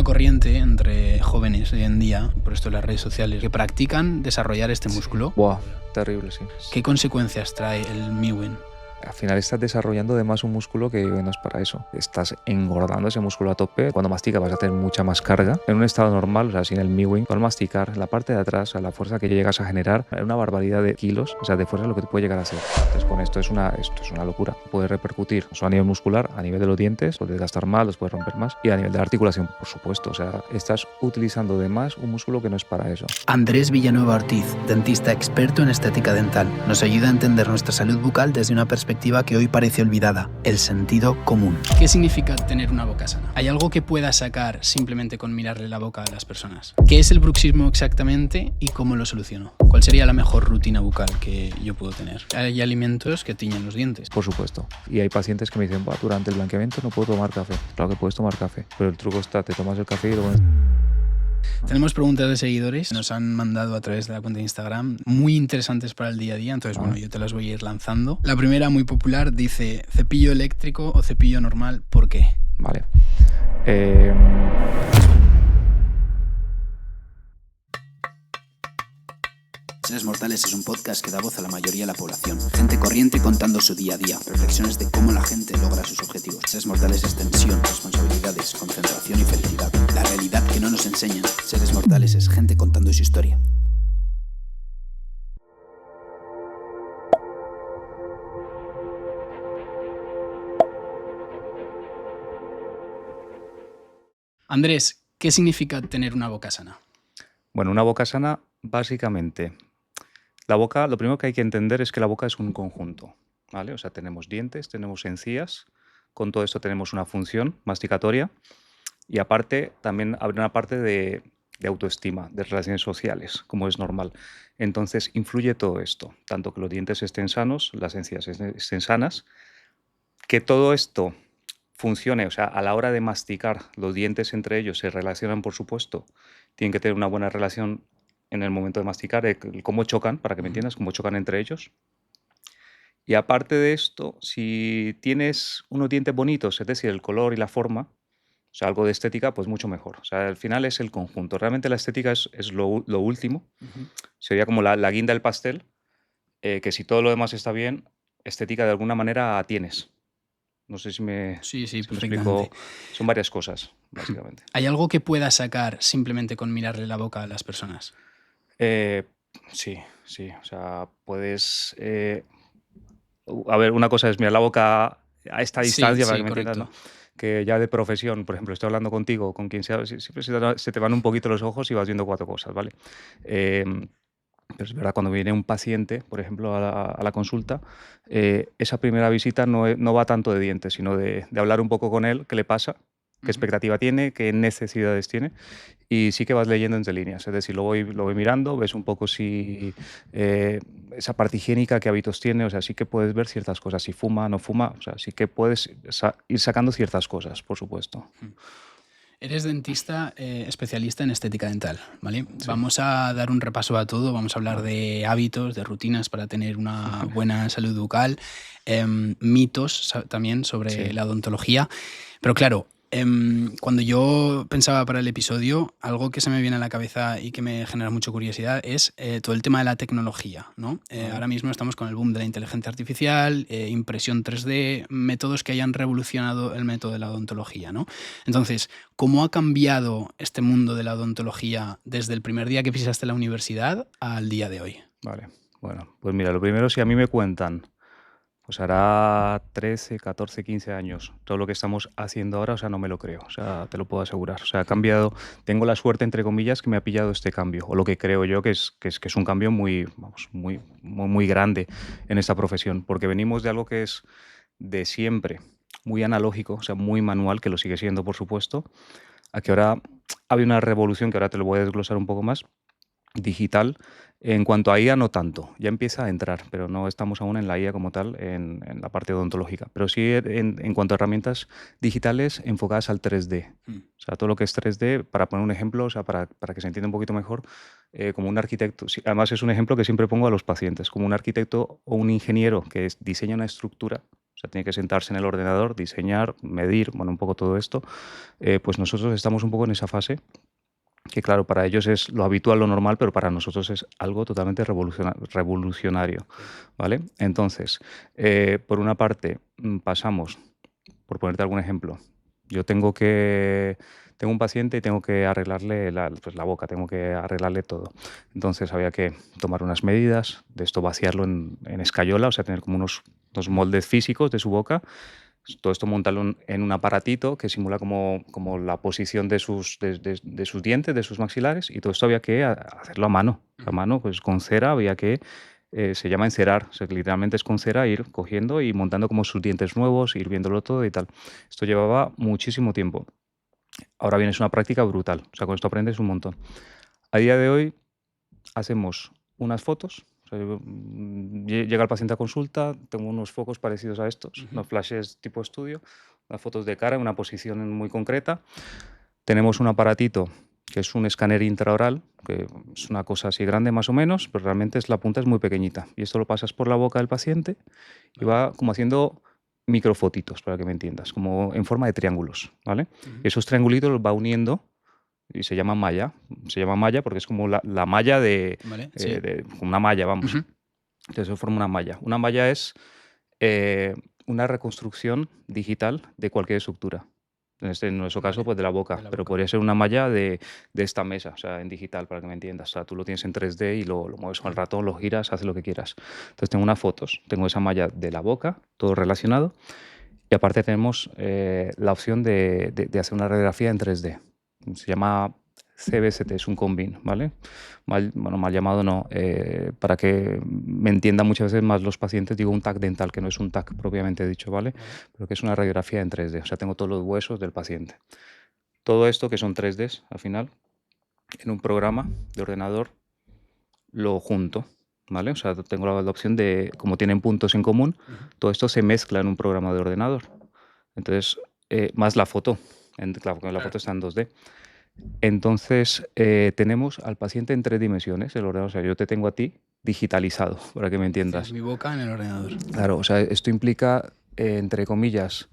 corriente entre jóvenes hoy en día, por esto de las redes sociales, que practican desarrollar este músculo. Buah, terrible, sí. ¿Qué consecuencias trae el Mewing? Al final estás desarrollando además un músculo que no es para eso. Estás engordando ese músculo a tope. Cuando masticas vas a tener mucha más carga. En un estado normal, o sea, sin el mewing, al masticar, la parte de atrás, a la fuerza que llegas a generar, una barbaridad de kilos, o sea, de fuerza lo que te puede llegar a ser. Entonces, con esto es una locura. Puede repercutir no solo a nivel muscular, a nivel de los dientes, puedes gastar más, los puedes romper más, y a nivel de la articulación, por supuesto. O sea, estás utilizando de más un músculo que no es para eso. Andrés Villanueva Ortiz, dentista experto en estética dental, nos ayuda a entender nuestra salud bucal desde una perspectiva que hoy parece olvidada, el sentido común. ¿Qué significa tener una boca sana? ¿Hay algo que pueda sacar simplemente con mirarle la boca a las personas? ¿Qué es el bruxismo exactamente y cómo lo soluciono? ¿Cuál sería la mejor rutina bucal que yo puedo tener? Hay alimentos que tiñen los dientes. Por supuesto. Y hay pacientes que me dicen, durante el blanqueamiento no puedo tomar café. Claro que puedes tomar café, pero el truco está, te tomas el café y luego... Tenemos preguntas de seguidores, nos han mandado a través de la cuenta de Instagram, muy interesantes para el día a día, entonces bueno, yo te las voy a ir lanzando. La primera, muy popular, dice, ¿cepillo eléctrico o cepillo normal? ¿Por qué? Vale. Seres Mortales es un podcast que da voz a la mayoría de la población. Gente corriente contando su día a día, reflexiones de cómo la gente logra sus objetivos. Seres Mortales es tensión, responsabilidades, concentración y felicidad. La realidad que no nos enseñan. Seres Mortales es gente contando su historia. Andrés, ¿qué significa tener una boca sana? Bueno, una boca sana, básicamente, la boca, lo primero que hay que entender es que la boca es un conjunto, ¿vale? O sea, tenemos dientes, tenemos encías, con todo esto tenemos una función masticatoria y aparte también habrá una parte de autoestima, de relaciones sociales, como es normal. Entonces, influye todo esto, tanto que los dientes estén sanos, las encías estén sanas, que todo esto funcione, o sea, a la hora de masticar, los dientes entre ellos se relacionan, por supuesto, tienen que tener una buena relación en el momento de masticar, cómo chocan, para que me entiendas, cómo chocan entre ellos. Y aparte de esto, si tienes unos dientes bonitos, es decir, el color y la forma, o sea, algo de estética, pues mucho mejor. O sea, al final es el conjunto. Realmente la estética es lo último. Sería como la guinda del pastel, que si todo lo demás está bien, estética de alguna manera tienes. No sé si me, Sí, si me perfectamente. explico. Son varias cosas, básicamente. ¿Hay algo que pueda sacar simplemente con mirarle la boca a las personas? Sí. O sea, puedes... a ver, una cosa es mirar la boca a esta distancia, para que me entiendas, ¿no? Que ya de profesión, por ejemplo, estoy hablando contigo, con quien sea, siempre se te van un poquito los ojos y vas viendo cuatro cosas, ¿vale? Pero es verdad, cuando viene un paciente, por ejemplo, a la consulta, esa primera visita no va tanto de dientes, sino de hablar un poco con él, qué le pasa, qué expectativa tiene, qué necesidades tiene, y sí que vas leyendo entre líneas. Es decir, lo voy mirando, ves un poco si esa parte higiénica, qué hábitos tiene, o sea, sí que puedes ver ciertas cosas, si fuma, no fuma, o sea, sí que puedes ir sacando ciertas cosas, por supuesto. Eres dentista especialista en estética dental, ¿vale? Sí. Vamos a dar un repaso a todo, vamos a hablar de hábitos, de rutinas para tener una buena salud bucal, mitos también sobre la odontología, pero claro, cuando yo pensaba para el episodio, algo que se me viene a la cabeza y que me genera mucha curiosidad es todo el tema de la tecnología, ¿no? Ahora mismo estamos con el boom de la inteligencia artificial, impresión 3D, métodos que hayan revolucionado el método de la odontología, ¿no? Entonces, ¿cómo ha cambiado este mundo de la odontología desde el primer día que pisaste la universidad al día de hoy? Vale, bueno, pues mira, lo primero, si a mí me cuentan, pues hará 13, 14, 15 años. Todo lo que estamos haciendo ahora, o sea, no me lo creo. O sea, te lo puedo asegurar. O sea, ha cambiado. Tengo la suerte, entre comillas, que me ha pillado este cambio. O lo que creo yo que es un cambio muy grande en esta profesión. Porque venimos de algo que es de siempre, muy analógico, o sea, muy manual, que lo sigue siendo, por supuesto, a que ahora ha habido una revolución, que ahora te lo voy a desglosar un poco más, digital. En cuanto a IA, no tanto, ya empieza a entrar, pero no estamos aún en la IA como tal, en la parte odontológica, pero sí en cuanto a herramientas digitales enfocadas al 3D. O sea, todo lo que es 3D, para poner un ejemplo, o sea, para que se entienda un poquito mejor, como un arquitecto, sí, además es un ejemplo que siempre pongo a los pacientes, como un arquitecto o un ingeniero que diseña una estructura, O sea, tiene que sentarse en el ordenador, diseñar, medir, bueno, un poco todo esto. Pues nosotros estamos un poco en esa fase que claro, para ellos es lo habitual, lo normal, pero para nosotros es algo totalmente revolucionario, ¿vale? Entonces, por una parte, pasamos, por ponerte algún ejemplo, yo tengo un paciente y tengo que arreglarle pues la boca, tengo que arreglarle todo. Entonces había que tomar unas medidas, de esto vaciarlo en escayola, o sea, tener como unos moldes físicos de su boca. Todo esto montarlo en un aparatito que simula como la posición de sus dientes, de sus maxilares, y todo esto había que hacerlo a mano. A mano, pues con cera había que, se llama encerar, o sea, que literalmente es con cera ir cogiendo y montando como sus dientes nuevos, ir viéndolo todo y tal. Esto llevaba muchísimo tiempo. Ahora bien, es una práctica brutal, o sea, con esto aprendes un montón. A día de hoy hacemos unas fotos. O sea, llega el paciente a consulta, tengo unos focos parecidos a estos, unos flashes tipo estudio, unas fotos de cara en una posición muy concreta. Tenemos un aparatito que es un escáner intraoral, que es una cosa así grande más o menos, pero realmente la punta es muy pequeñita. Y esto lo pasas por la boca del paciente y va como haciendo microfotitos, para que me entiendas, como en forma de triángulos, ¿vale? Esos triangulitos los va uniendo y se llama malla. Se llama malla porque es como la malla Vale, sí. una malla, vamos. Entonces eso forma una malla. Una malla es una reconstrucción digital de cualquier estructura. En nuestro caso, pues de la boca, pero podría ser una malla de esta mesa, o sea, en digital, para que me entiendas. O sea, tú lo tienes en 3D y lo mueves con el ratón, lo giras, haces lo que quieras. Entonces tengo unas fotos, tengo esa malla de la boca, todo relacionado, y aparte tenemos la opción de hacer una radiografía en 3D. Se llama CBCT, es un combin, ¿vale? Mal llamado no. Para que me entiendan muchas veces más los pacientes, digo un TAC dental, que no es un TAC propiamente dicho, ¿vale? Pero que es una radiografía en 3D, o sea, tengo todos los huesos del paciente. Todo esto, que son 3Ds al final, en un programa de ordenador, lo junto, ¿vale? O sea, tengo la opción de, como tienen puntos en común, todo esto se mezcla en un programa de ordenador. Entonces, más la foto, claro, porque la foto está en 2D. Entonces, tenemos al paciente en 3 dimensiones, el ordenador. O sea, yo te tengo a ti digitalizado, para que me entiendas. Es mi boca en el ordenador. Claro, o sea, esto implica, entre comillas,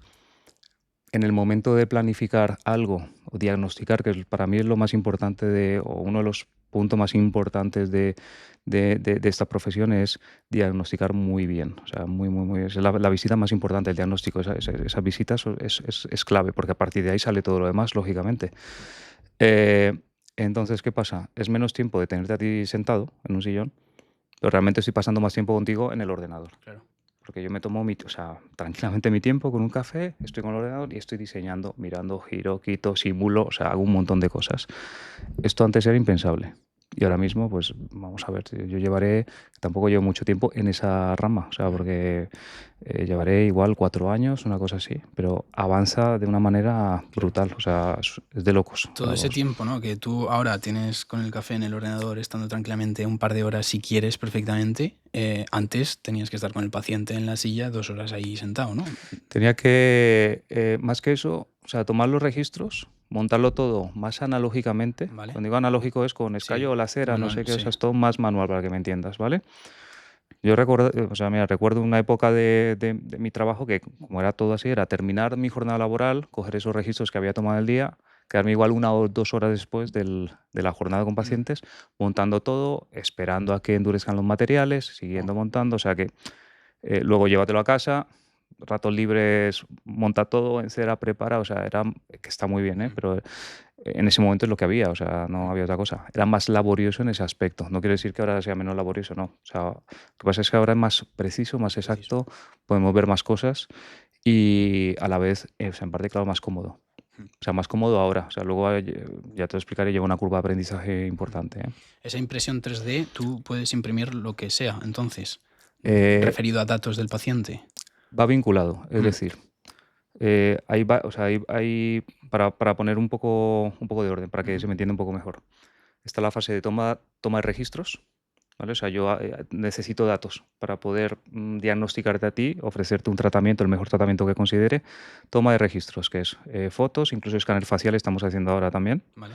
en el momento de planificar algo o diagnosticar, que para mí es lo más importante o uno de los puntos más importantes de esta profesión, es diagnosticar muy bien. O sea, muy es la visita más importante, el diagnóstico. Esa visita es clave, porque a partir de ahí sale todo lo demás, lógicamente. Entonces, ¿qué pasa? Es menos tiempo de tenerte a ti sentado en un sillón, pero realmente estoy pasando más tiempo contigo en el ordenador. Claro. Porque yo me tomo tranquilamente mi tiempo con un café, estoy con el ordenador y estoy diseñando, mirando, giro, quito, simulo, o sea, hago un montón de cosas. Esto antes era impensable. Y ahora mismo, pues vamos a ver, yo tampoco llevo mucho tiempo en esa rama, o sea, porque llevaré igual 4 años, una cosa así, pero avanza de una manera brutal, o sea, es de locos. Todo ese tiempo, ¿no? Que tú ahora tienes con el café en el ordenador, estando tranquilamente un par de horas si quieres perfectamente, antes tenías que estar con el paciente en la silla 2 horas ahí sentado, ¿no? Tenía que, más que eso, o sea, tomar los registros, montarlo todo más analógicamente. Vale. Cuando digo analógico es con escayola, cera, manual, no sé qué, sí. o sea, es todo más manual, para que me entiendas, ¿vale? Yo recuerdo, o sea, mira, recuerdo una época de mi trabajo que, como era todo así, era terminar mi jornada laboral, coger esos registros que había tomado el día, quedarme igual 1 o 2 horas después de la jornada con pacientes, montando todo, esperando a que endurezcan los materiales, siguiendo montando, o sea que luego llévatelo a casa, ratos libres, monta todo, encera, prepara, o sea, que está muy bien, pero en ese momento es lo que había, o sea, no había otra cosa. Era más laborioso en ese aspecto. No quiere decir que ahora sea menos laborioso, no. O sea, lo que pasa es que ahora es más preciso, más exacto, podemos ver más cosas y a la vez, o sea, en parte, claro, más cómodo. O sea, más cómodo ahora. O sea, luego ya te lo explicaré, lleva una curva de aprendizaje importante. Esa impresión 3D, tú puedes imprimir lo que sea, entonces, referido a datos del paciente. Va vinculado, es decir, ahí va, o sea, para poner un poco de orden, para que se me entienda un poco mejor. Está la fase de toma de registros, ¿vale? O sea, yo necesito datos para poder diagnosticarte a ti, ofrecerte un tratamiento, el mejor tratamiento que considere. Toma de registros, que es fotos, incluso escáner facial estamos haciendo ahora también. Vale.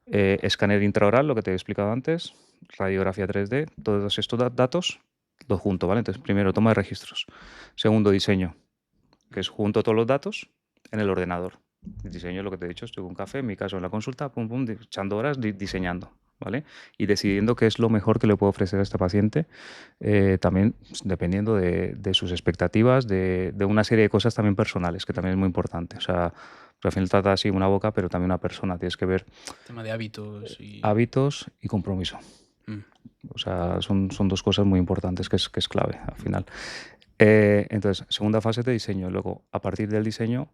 Escáner intraoral, lo que te he explicado antes, radiografía 3D, todos estos datos los junto, ¿vale? Entonces, primero, toma de registros. Segundo, diseño. que es junto todos los datos en el ordenador. El diseño es lo que te he dicho, estoy con un café, en mi caso en la consulta, pum, pum, echando horas diseñando, ¿vale? Y decidiendo qué es lo mejor que le puedo ofrecer a este paciente, también dependiendo de sus expectativas, de una serie de cosas también personales, que también es muy importante. O sea, al final trata así una boca, pero también una persona. Tienes que ver Tema de hábitos y... hábitos y compromiso. O sea, son dos cosas muy importantes que es clave al final. Entonces, segunda fase de diseño. Luego, a partir del diseño,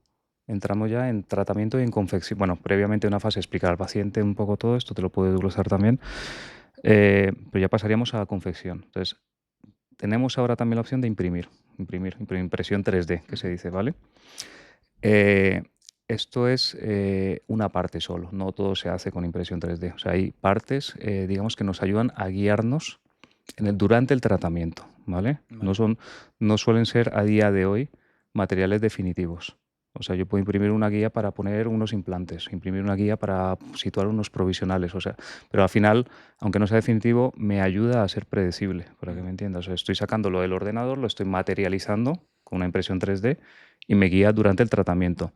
entramos ya en tratamiento y en confección. Bueno, previamente una fase explicar al paciente un poco todo esto, te lo puedo desglosar también. Pero ya pasaríamos a la confección. Entonces, tenemos ahora también la opción de imprimir impresión 3D, que se dice, ¿vale? Esto es una parte solo, no todo se hace con impresión 3D. O sea, hay partes, digamos, que nos ayudan a guiarnos durante el tratamiento, ¿vale? Vale. No suelen ser a día de hoy materiales definitivos. O sea, yo puedo imprimir una guía para poner unos implantes, imprimir una guía para situar unos provisionales, o sea, pero al final, aunque no sea definitivo, me ayuda a ser predecible, para que me entiendas. O sea, estoy sacándolo del ordenador, lo estoy materializando con una impresión 3D y me guía durante el tratamiento.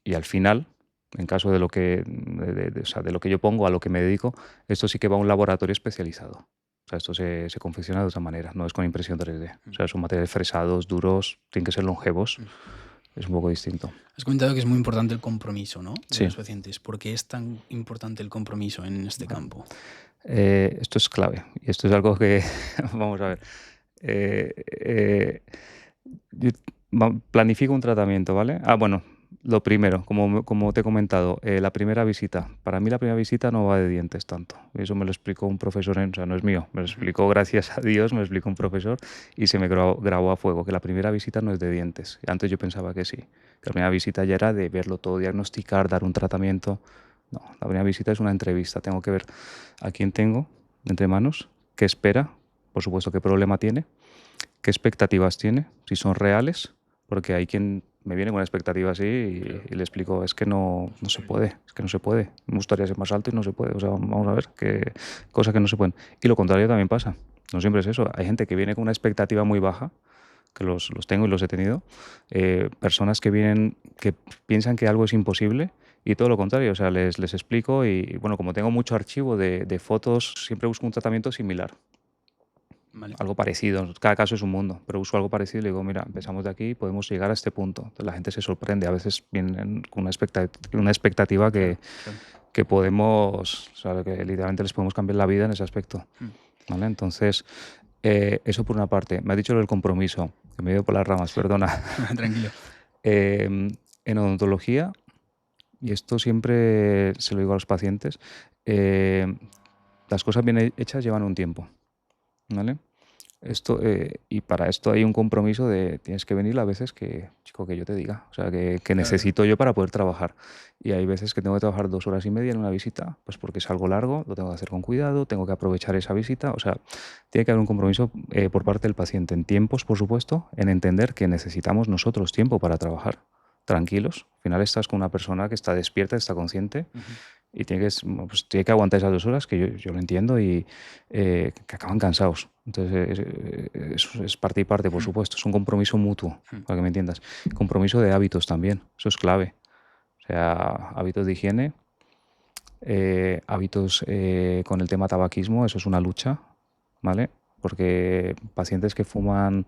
Y al final, en caso de lo que, o sea, de lo que yo pongo, a lo que me dedico, esto sí que va a un laboratorio especializado. O sea, esto se confecciona de otra manera, no es con impresión 3D. O sea, son materiales fresados, duros, tienen que ser longevos. Es un poco distinto. Has comentado que es muy importante el compromiso, ¿no? De Sí. los pacientes. ¿Por qué es tan importante el compromiso en este campo? Esto es clave y esto es algo que, vamos a ver, yo planifico un tratamiento, ¿vale? Bueno, lo primero, como te he comentado, la primera visita. Para mí la primera visita no va de dientes tanto. Eso me lo explicó un profesor, o sea, no es mío, me lo explicó, gracias a Dios, me lo explicó un profesor y se me grabó a fuego, que la primera visita no es de dientes. Antes yo pensaba que sí, que la primera visita ya era de verlo todo, diagnosticar, dar un tratamiento. No, la primera visita es una entrevista. Tengo que ver a quién tengo entre manos, qué espera, por supuesto, qué problema tiene, qué expectativas tiene, si son reales, porque hay quien me viene con una expectativa así y le explico, es que no se puede, es que no se puede. Me gustaría ser más alto y no se puede. O sea, vamos a ver qué cosas que no se pueden. Y lo contrario también pasa. No siempre es eso. Hay gente que viene con una expectativa muy baja, que los tengo y los he tenido. Personas que vienen, que piensan que algo es imposible y todo lo contrario. O sea, les explico y, bueno, como tengo mucho archivo de fotos, siempre busco un tratamiento similar. Vale. Algo parecido, cada caso es un mundo, pero uso algo parecido y le digo, mira, empezamos de aquí y podemos llegar a este punto. Entonces la gente se sorprende, a veces vienen con una expectativa que podemos, o sea, que literalmente les podemos cambiar la vida en ese aspecto. ¿Vale? Entonces, eso por una parte. Me has dicho lo del compromiso, que me he ido por las ramas, perdona. Tranquilo. En odontología, y esto siempre se lo digo a los pacientes, las cosas bien hechas llevan un tiempo, ¿vale? Esto, y para esto hay un compromiso de tienes que venir las veces que, chico, que yo te diga, o sea, que necesito yo para poder trabajar. Y hay veces que tengo que trabajar 2 horas y media en una visita, pues porque es algo largo, lo tengo que hacer con cuidado, tengo que aprovechar esa visita, o sea, tiene que haber un compromiso por parte del paciente en tiempos, por supuesto, en entender que necesitamos nosotros tiempo para trabajar. Tranquilos, al final estás con una persona que está despierta, está consciente y tiene que aguantar esas 2 horas, que yo lo entiendo, y que acaban cansados. Entonces, eso es parte y parte, por supuesto. Es un compromiso mutuo, para que me entiendas. Compromiso de hábitos también, eso es clave. O sea, hábitos de higiene, hábitos con el tema tabaquismo, eso es una lucha, ¿vale? Porque pacientes que fuman,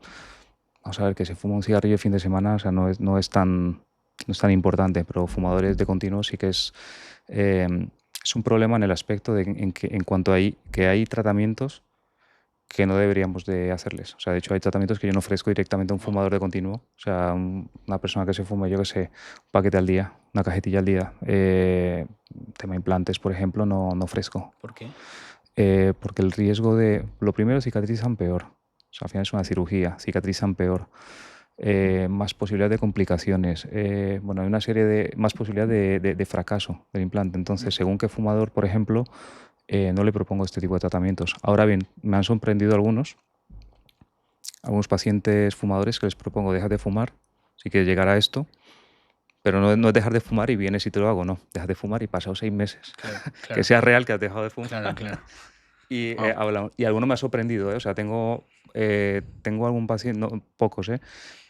vamos a ver, que se fuma un cigarrillo el fin de semana, o sea, no es tan importante, pero fumadores de continuo sí que es un problema en el aspecto de en cuanto a que hay tratamientos que no deberíamos de hacerles. O sea, de hecho hay tratamientos que yo no ofrezco directamente a un fumador de continuo. O sea, una persona que se fume, yo que sé, un paquete al día, una cajetilla al día. Tema implantes, por ejemplo, no ofrezco. ¿Por qué? Porque el riesgo lo primero, cicatrizan peor. O sea, al final es una cirugía, cicatrizan peor. Más posibilidad de complicaciones. Bueno, hay una serie de más posibilidad de fracaso del implante. Entonces, según qué fumador, por ejemplo, no le propongo este tipo de tratamientos. Ahora bien, me han sorprendido algunos pacientes fumadores que les propongo, deja de fumar si quieres llegar a esto, pero no es dejar de fumar y vienes y te lo hago, no. Dejas de fumar y pasados 6 meses. Claro. Que sea real que has dejado de fumar. Claro. Y, Wow. y alguno me ha sorprendido, ¿eh? O sea, tengo algún paciente, no, pocos, ¿eh?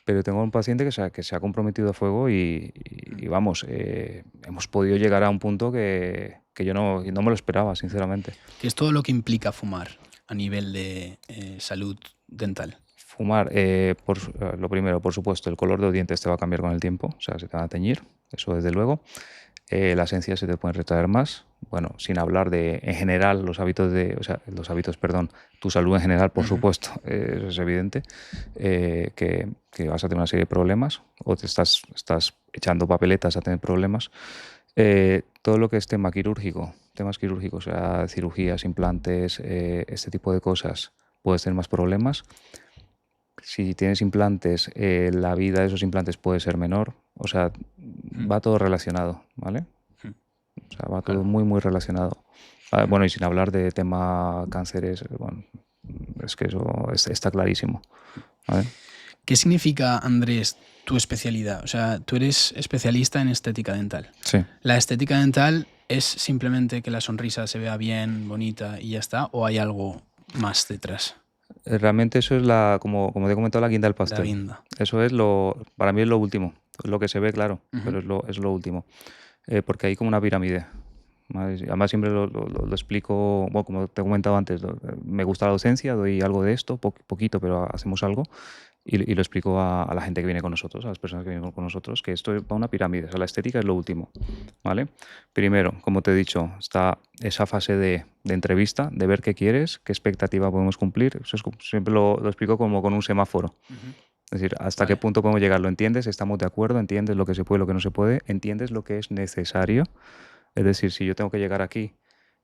Pero tengo un paciente que se ha comprometido a fuego y vamos, hemos podido llegar a un punto que yo no me lo esperaba, sinceramente. ¿Qué es todo lo que implica fumar a nivel de salud dental? Fumar, lo primero, por supuesto, el color de los dientes te va a cambiar con el tiempo, o sea, se te van a teñir, eso desde luego. Las encías se te pueden retraer más. Bueno, sin hablar de, en general, los hábitos, perdón, tu salud en general, por supuesto, eso es evidente, que vas a tener una serie de problemas o te estás echando papeletas a tener problemas. Todo lo que es temas quirúrgicos, o sea, cirugías, implantes, este tipo de cosas, puedes tener más problemas. Si tienes implantes, la vida de esos implantes puede ser menor. O sea, va todo relacionado, ¿vale? O sea, va todo Claro. muy, muy relacionado. Bueno, y sin hablar de tema cánceres, bueno, es que eso está clarísimo, ¿vale? ¿Qué significa, Andrés, tu especialidad? O sea, tú eres especialista en estética dental. Sí. ¿La estética dental es simplemente que la sonrisa se vea bien, bonita y ya está? ¿O hay algo más detrás? Realmente eso es como te he comentado, la guinda del La pastel. guinda. Eso es para mí es lo último. Lo que se ve, claro, pero es lo último. Porque hay como una pirámide. ¿Vale? Además siempre lo explico, bueno, como te he comentado antes, me gusta la docencia, doy algo de esto, poquito, pero hacemos algo. Y lo explico a la gente que viene con nosotros, a las personas que vienen con nosotros, que esto va una pirámide, o sea, la estética es lo último, ¿vale? Primero, como te he dicho, está esa fase de entrevista, de ver qué quieres, qué expectativa podemos cumplir. Eso siempre lo explico como con un semáforo. Es decir, hasta qué punto podemos llegar, ¿lo entiendes? ¿Estamos de acuerdo? ¿Entiendes lo que se puede, lo que no se puede? ¿Entiendes lo que es necesario? Es decir, si yo tengo que llegar aquí,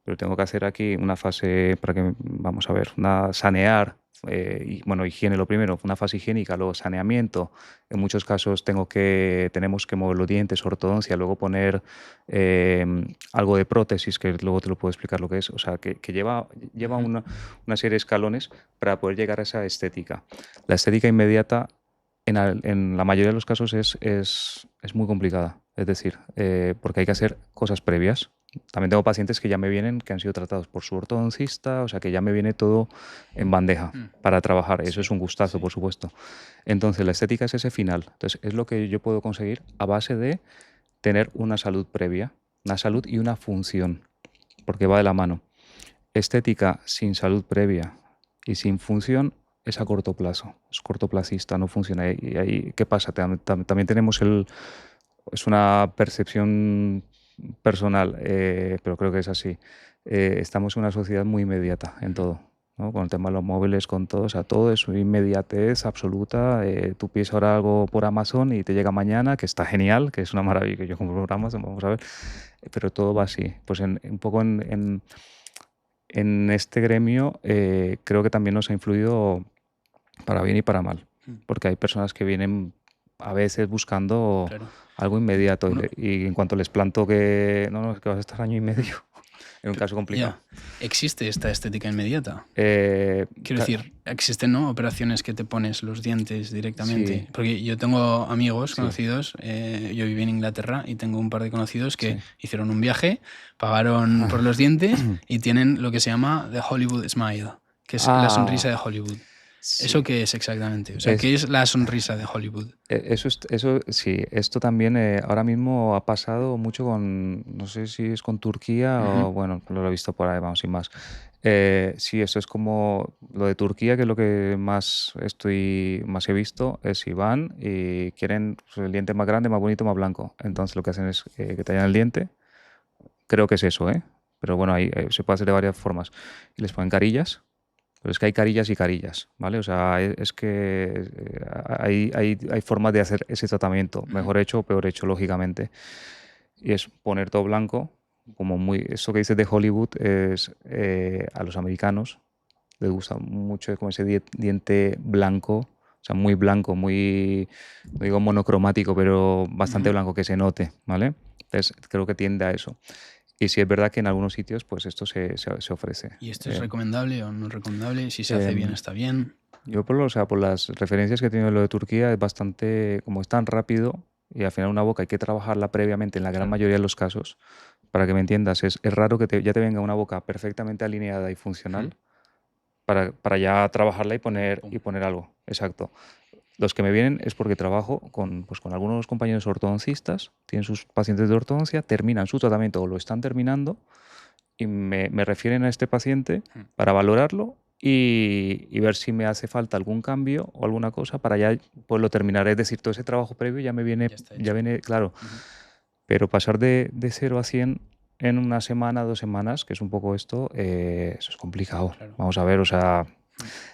pero tengo que hacer aquí una fase para que, vamos a ver, sanear, y bueno, higiene lo primero, una fase higiénica, luego saneamiento. En muchos casos tenemos que mover los dientes, ortodoncia, luego poner algo de prótesis, que luego te lo puedo explicar lo que es. O sea, que lleva una serie de escalones para poder llegar a esa estética. La estética inmediata en la mayoría de los casos es muy complicada. Es decir, porque hay que hacer cosas previas. También tengo pacientes que ya me vienen, que han sido tratados por su ortodoncista, o sea que ya me viene todo en bandeja para trabajar. Eso es un gustazo, por supuesto. Entonces, la estética es ese final. Entonces, es lo que yo puedo conseguir a base de tener una salud previa, una salud y una función, porque va de la mano. Estética sin salud previa y sin función es a corto plazo, es cortoplacista, no funciona. Y ahí, ¿qué pasa? También tenemos es una percepción personal, pero creo que es así. Estamos en una sociedad muy inmediata en todo, ¿no? Con el tema de los móviles, con todo, o sea, todo es inmediatez absoluta. Tú pides ahora algo por Amazon y te llega mañana, que está genial, que es una maravilla, que yo compro por Amazon, vamos a ver, pero todo va así. Pues un poco en este gremio creo que también nos ha influido para bien y para mal, porque hay personas que vienen a veces buscando Claro. algo inmediato Bueno. y en cuanto les planto que no, es que vas a estar año y medio, en un caso complicado. Ya. ¿Existe esta estética inmediata? Quiero Quiero decir, existen, ¿no?, operaciones que te pones los dientes directamente. Sí. Porque yo tengo amigos Sí. conocidos, yo viví en Inglaterra y tengo un par de conocidos que Sí. hicieron un viaje, pagaron por los dientes y tienen lo que se llama The Hollywood Smile, que es la sonrisa de Hollywood. Sí. ¿Eso qué es exactamente? O sea, ¿qué es la sonrisa de Hollywood? Eso sí, esto también ahora mismo ha pasado mucho no sé si es con Turquía o bueno, lo he visto por ahí, vamos, sin más. Sí, eso es como lo de Turquía, que es lo que más he visto, es si van y quieren pues, el diente más grande, más bonito, más blanco. Entonces lo que hacen es que tallan el diente, creo que es eso, ¿eh? Pero bueno, ahí se puede hacer de varias formas. Y les ponen carillas. Pero es que hay carillas y carillas, ¿vale? O sea, es que hay formas de hacer ese tratamiento, mejor hecho o peor hecho, lógicamente. Y es poner todo blanco, eso que dices de Hollywood, es a los americanos les gusta mucho como ese diente blanco, o sea, muy blanco, muy, no digo monocromático, pero bastante blanco, que se note, ¿vale? Entonces, creo que tiende a eso. Y sí es verdad que en algunos sitios pues esto se ofrece. ¿Y esto es recomendable o no recomendable? Si se hace bien, está bien. Yo por las referencias que he tenido en lo de Turquía es bastante, como es tan rápido y al final una boca hay que trabajarla previamente en la gran mayoría de los casos para que me entiendas, es raro que ya te venga una boca perfectamente alineada y funcional para ya trabajarla y poner algo. Exacto. Los que me vienen es porque trabajo con algunos compañeros ortodoncistas, tienen sus pacientes de ortodoncia, terminan su tratamiento o lo están terminando y me refieren a este paciente para valorarlo y ver si me hace falta algún cambio o alguna cosa para ya poderlo terminar. Es decir, todo ese trabajo previo ya me viene, Ya viene claro. Pero pasar de 0 a 100 en una semana, 2 semanas, que es un poco esto, eso es complicado. Claro. Vamos a ver, o sea,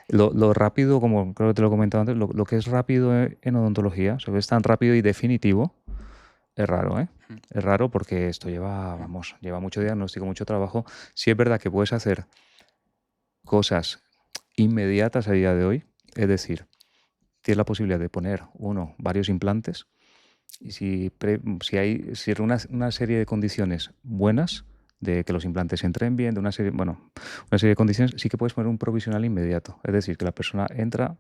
lo rápido, como creo que te lo he comentado antes, lo que es rápido en odontología, o sea, es tan rápido y definitivo, es raro, ¿eh? Es raro porque esto lleva mucho diagnóstico, mucho trabajo. Sí es verdad que puedes hacer cosas inmediatas a día de hoy, es decir, tienes la posibilidad de poner varios implantes y si reúnes una serie de condiciones buenas, de que los implantes entren bien, de una serie de condiciones, sí que puedes poner un provisional inmediato. Es decir, que la persona entra,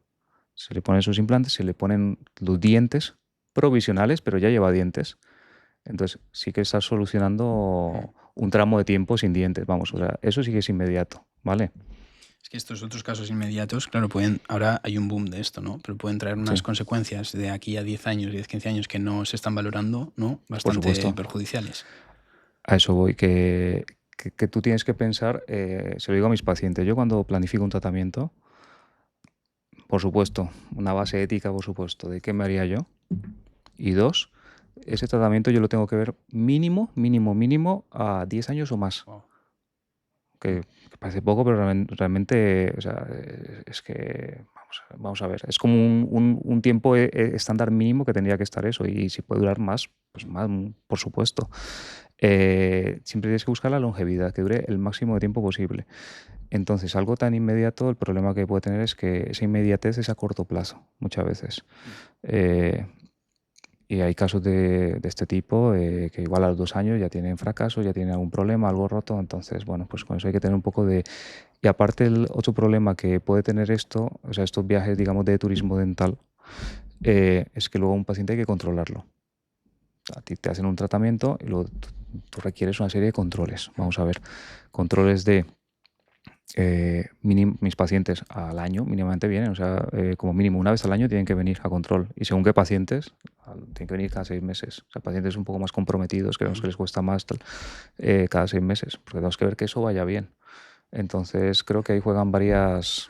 se le ponen sus implantes, se le ponen los dientes provisionales, pero ya lleva dientes. Entonces sí que estás solucionando un tramo de tiempo sin dientes, vamos, o sea, eso sí que es inmediato, ¿vale? Es que estos otros casos inmediatos, claro, ahora hay un boom de esto, ¿no? Pero pueden traer unas consecuencias de aquí a 10 años, 10, 15 años que no se están valorando, ¿no? Bastante perjudiciales. A eso voy, que tú tienes que pensar, se lo digo a mis pacientes, yo cuando planifico un tratamiento, por supuesto, una base ética, por supuesto, de qué me haría yo. Y 2, ese tratamiento yo lo tengo que ver mínimo a 10 años o más. Wow. Que parece poco, pero realmente, o sea, es que, vamos a ver, es como un tiempo estándar mínimo que tendría que estar eso, y si puede durar más, pues más, por supuesto. Siempre tienes que buscar la longevidad, que dure el máximo de tiempo posible. Entonces, algo tan inmediato, el problema que puede tener es que esa inmediatez es a corto plazo, muchas veces. Y hay casos de este tipo que igual a los 2 años ya tienen fracaso, ya tienen algún problema, algo roto. Entonces, bueno, pues con eso hay que tener un poco de... Y aparte, el otro problema que puede tener esto, o sea, estos viajes, digamos, de turismo dental, es que luego un paciente hay que controlarlo. A ti te hacen un tratamiento y luego tú requieres una serie de controles. Vamos a ver, controles de... mis pacientes al año mínimamente vienen, o sea, como mínimo una vez al año tienen que venir a control, y según qué pacientes tienen que venir cada 6 meses, o sea, pacientes un poco más comprometidos, que que les cuesta más cada 6 meses, porque tenemos que ver que eso vaya bien. Entonces creo que ahí juegan varias...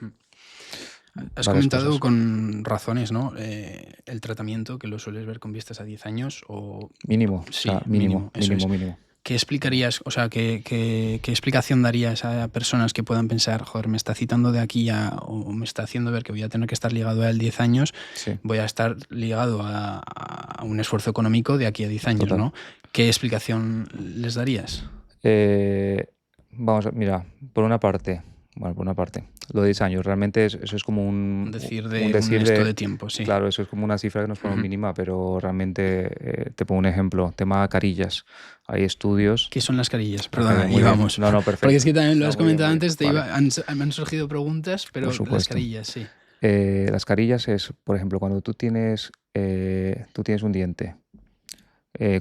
Has comentado cosas. Con razones, ¿no? El tratamiento, que lo sueles ver con vistas a 10 años o... Mínimo, sí, o sea, mínimo. ¿Qué explicarías, o sea, qué explicación darías a personas que puedan pensar, joder, me está citando de aquí o me está haciendo ver que voy a tener que estar ligado a él 10 años, voy a estar ligado a un esfuerzo económico de aquí a 10 años, ¿no? ¿Qué explicación les darías? Vamos a, mira, por una parte, lo de 10 años, realmente eso es como un decir de tiempo, sí. Claro, eso es como una cifra que nos ponemos mínima, pero realmente, te pongo un ejemplo, tema carillas. Hay estudios... ¿Qué son las carillas? Perdona, y vamos. No, perfecto. Porque es que también lo has comentado antes, me han surgido preguntas, pero las carillas, sí. Las carillas es, por ejemplo, cuando tú tienes un diente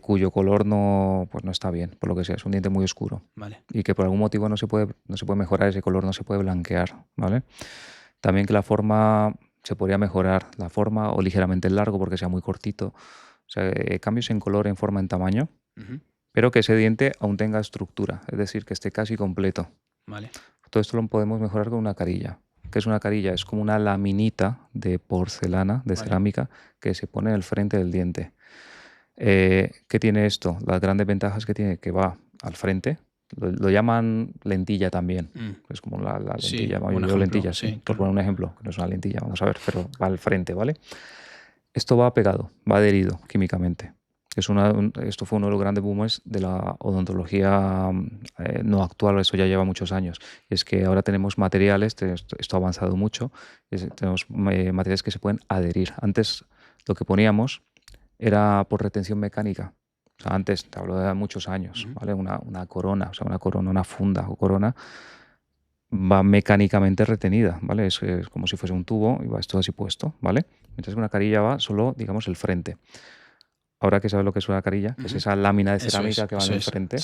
cuyo color no está bien, por lo que sea, es un diente muy oscuro, vale, y que por algún motivo no se puede mejorar ese color, no se puede blanquear, ¿vale? También que la forma se podría mejorar, la forma, o ligeramente el largo porque sea muy cortito, o sea, cambios en color, en forma, en tamaño, pero que ese diente aún tenga estructura, es decir, que esté casi completo. Vale. Todo esto lo podemos mejorar con una carilla. ¿Qué es una carilla? Es como una laminita de porcelana, de cerámica, que se pone en el frente del diente. ¿Qué tiene esto? Las grandes ventajas que tiene, que va al frente, lo llaman lentilla también, es como la lentilla, yo digo lentilla, por poner un ejemplo, que no es una lentilla, vamos a ver, pero va al frente, ¿vale? Esto va pegado, va adherido químicamente. Esto fue uno de los grandes booms de la odontología no actual, eso ya lleva muchos años. Es que ahora tenemos materiales, esto ha avanzado mucho, tenemos materiales que se pueden adherir. Antes lo que poníamos era por retención mecánica. O sea, antes, te hablo de muchos años, ¿vale? Una corona, o sea, una funda o corona va mecánicamente retenida, ¿vale? Es como si fuese un tubo y va esto así puesto, ¿vale? Mientras que una carilla va solo, digamos, el frente. Ahora que sabes lo que es una carilla, que es esa lámina de cerámica que va en el frente,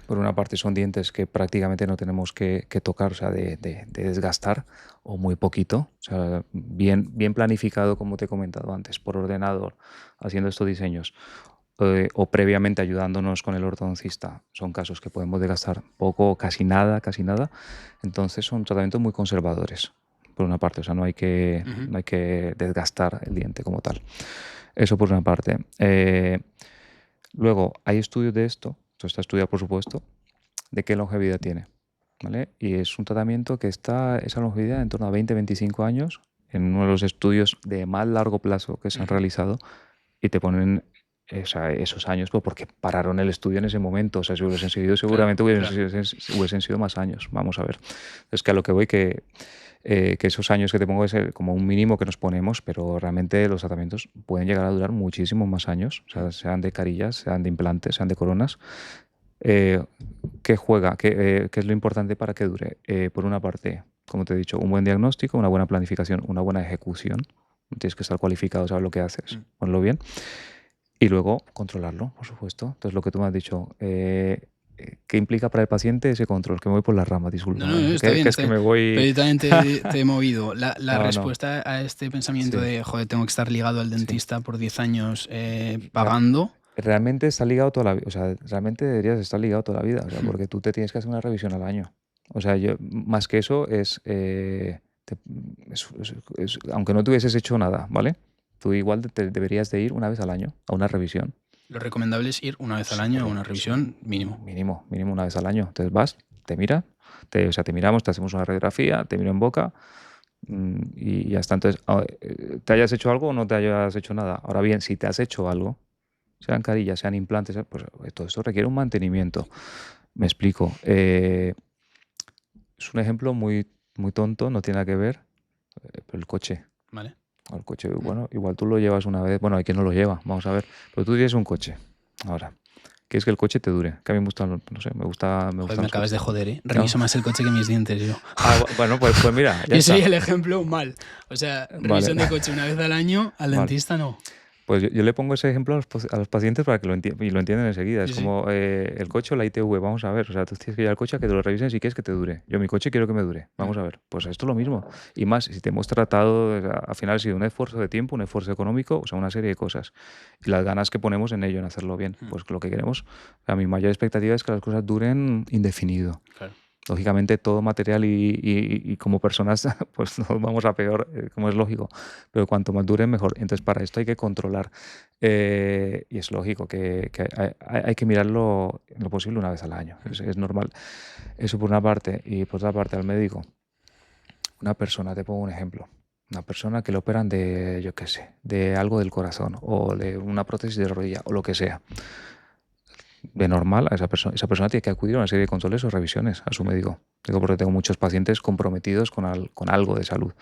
Por una parte son dientes que prácticamente no tenemos que tocar, o sea, de desgastar o muy poquito. O sea, bien planificado, como te he comentado antes, por ordenador, haciendo estos diseños o previamente ayudándonos con el ortodoncista. Son casos que podemos desgastar poco, casi nada. Entonces son tratamientos muy conservadores, por una parte. O sea, no hay que desgastar el diente como tal. Eso por una parte. Luego, hay estudios de esto está estudiado, por supuesto, de qué longevidad tiene, ¿vale? Y es un tratamiento que está esa longevidad en torno a 20-25 años, en uno de los estudios de más largo plazo que se han realizado, y te ponen esos años, pues porque pararon el estudio en ese momento. O sea, si hubiesen seguido, seguramente hubiesen sido más años. Vamos a ver. Es que a lo que voy, que esos años que te pongo es como un mínimo que nos ponemos, pero realmente los tratamientos pueden llegar a durar muchísimos más años, o sea, sean de carillas, sean de implantes, sean de coronas. ¿Qué juega? ¿Qué es lo importante para que dure? Por una parte, como te he dicho, un buen diagnóstico, una buena planificación, una buena ejecución. Tienes que estar cualificado, saber lo que haces, ponlo bien. Y luego controlarlo, por supuesto. Entonces, lo que tú me has dicho, ¿qué implica para el paciente ese control? Que me voy por las ramas, disculpa. No, está bien. Que me voy... Pero yo también te he movido. La No. respuesta a este pensamiento Sí. de, joder, tengo que estar ligado al dentista por 10 años pagando. Realmente está ligado toda la vida. O sea, realmente deberías estar ligado toda la vida. O sea, porque tú te tienes que hacer una revisión al año. O sea, yo, más que eso, aunque no te hubieses hecho nada, ¿vale? Tú igual deberías de ir una vez al año a una revisión. Lo recomendable es ir una vez al año a una revisión mínimo. Mínimo una vez al año. Entonces vas, te miramos, te hacemos una radiografía, te miro en boca y ya está. Entonces, te hayas hecho algo o no te hayas hecho nada. Ahora bien, si te has hecho algo, sean carillas, sean implantes, pues todo esto requiere un mantenimiento. Me explico. Es un ejemplo muy, muy tonto, no tiene nada que ver, pero el coche. Vale. El coche, bueno, igual tú lo llevas una vez, bueno, hay quien no lo lleva, vamos a ver, pero tú tienes un coche, ahora, ¿quieres que el coche te dure? Que a mí me gusta, no sé, me gusta... Joder, me acabas de joder, ¿eh? Reviso más el coche que mis dientes, yo. Bueno, pues mira, ya Yo está. soy el ejemplo mal. O sea, revisión de coche una vez al año, al dentista no. Pues yo le pongo ese ejemplo a los pacientes para que lo entiendan enseguida. Es como el coche o la ITV, vamos a ver. O sea, tú tienes que ir al coche a que te lo revisen si quieres que te dure. Yo mi coche quiero que me dure. Vamos a ver. Pues esto es lo mismo. Y más, si te hemos tratado, al final ha sido un esfuerzo de tiempo, un esfuerzo económico, o sea, una serie de cosas. Y las ganas que ponemos en ello, en hacerlo bien. Pues lo que queremos, o sea, mi mayor expectativa es que las cosas duren indefinido. Claro. Lógicamente todo material y como personas pues nos vamos a peor, como es lógico, pero cuanto más dure mejor. Entonces para esto hay que controlar y es lógico que hay que mirarlo en lo posible una vez al año, es normal. Eso por una parte. Y por otra parte al médico, una persona, te pongo un ejemplo, una persona que le operan de, yo qué sé, de algo del corazón o de una prótesis de rodilla o lo que sea. De normal, esa persona tiene que acudir a una serie de controles o revisiones a su médico. Digo porque tengo muchos pacientes comprometidos con algo de salud.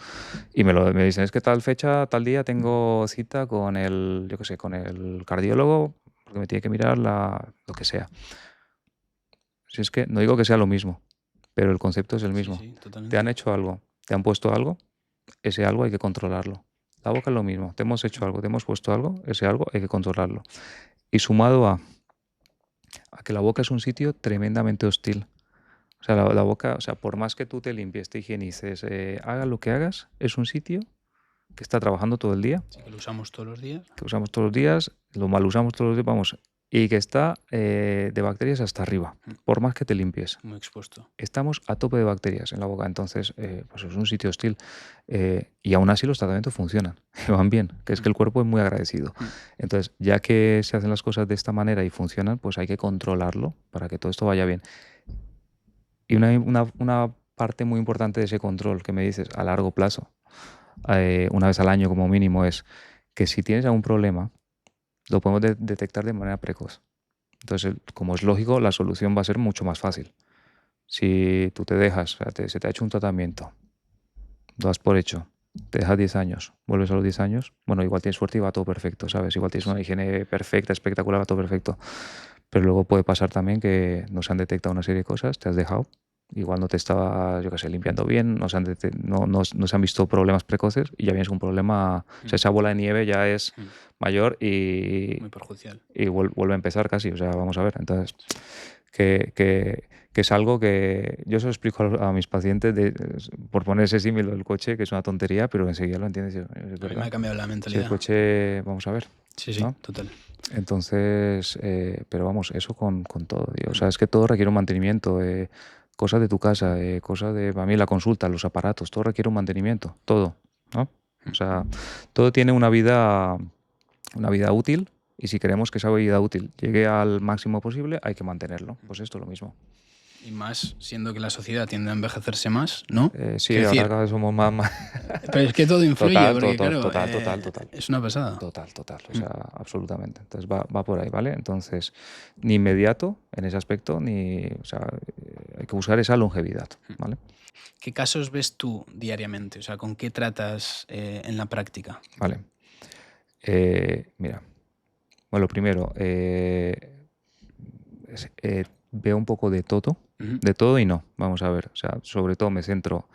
Y me dicen, es que tal fecha, tal día tengo cita con el, yo qué sé, con el cardiólogo porque me tiene que mirar lo que sea. Si es que no digo que sea lo mismo, pero el concepto es el mismo. Sí, totalmente. Te han hecho algo, te han puesto algo, ese algo hay que controlarlo. La boca es lo mismo, te hemos hecho algo, te hemos puesto algo, ese algo hay que controlarlo. Y sumado a que la boca es un sitio tremendamente hostil. O sea, la boca, o sea, por más que tú te limpies, te higienices, hagas lo que hagas, es un sitio que está trabajando todo el día. Sí, que lo usamos todos los días. Que usamos todos los días, lo mal usamos todos los días, vamos, y que está de bacterias hasta arriba, por más que te limpies. Muy expuesto. Estamos a tope de bacterias en la boca, entonces pues es un sitio hostil. Y aún así los tratamientos funcionan, van bien, que es que el cuerpo es muy agradecido. Entonces, ya que se hacen las cosas de esta manera y funcionan, pues hay que controlarlo para que todo esto vaya bien. Y una parte muy importante de ese control que me dices a largo plazo, una vez al año como mínimo, es que si tienes algún problema, lo podemos detectar de manera precoz. Entonces, como es lógico, la solución va a ser mucho más fácil. Si tú te dejas, o sea, se te ha hecho un tratamiento, lo das por hecho, te dejas 10 años, vuelves a los 10 años, bueno, igual tienes suerte y va todo perfecto, ¿sabes? Igual tienes una higiene perfecta, espectacular, va todo perfecto. Pero luego puede pasar también que no se han detectado una serie de cosas, te has dejado, igual no te estaba, yo qué sé, limpiando bien, no se han visto problemas precoces y ya vienes con un problema, o sea, esa bola de nieve ya es mayor y... Muy perjudicial. Y vuelve a empezar casi, o sea, vamos a ver. Entonces, que es algo que yo se lo explico a mis pacientes por poner ese símil del coche, que es una tontería, pero enseguida lo entiendes. Es A mí me verdad. ha cambiado la Si el mentalidad. coche, vamos a ver, Sí, sí, ¿no? total. Entonces, pero vamos, eso con todo, tío. O sea, es que todo requiere un mantenimiento. Cosas de tu casa, cosas de, para mí, la consulta, los aparatos, todo requiere un mantenimiento, todo, ¿no? O sea, todo tiene una vida útil, y si queremos que esa vida útil llegue al máximo posible, hay que mantenerlo. Pues esto es lo mismo. Y más siendo que la sociedad tiende a envejecerse más, ¿no? Sí, Quiero ahora decir, cada vez somos más. pero es que todo influye, Total, porque claro, total. es una pasada. Total, o sea, absolutamente. Entonces va por ahí, ¿vale? Entonces, ni inmediato en ese aspecto, o sea, hay que buscar esa longevidad, ¿vale? ¿Qué casos ves tú diariamente? O sea, ¿con qué tratas en la práctica? Vale. Mira, bueno, lo primero, veo un poco de todo y no, vamos a ver. O sea, sobre todo me centro,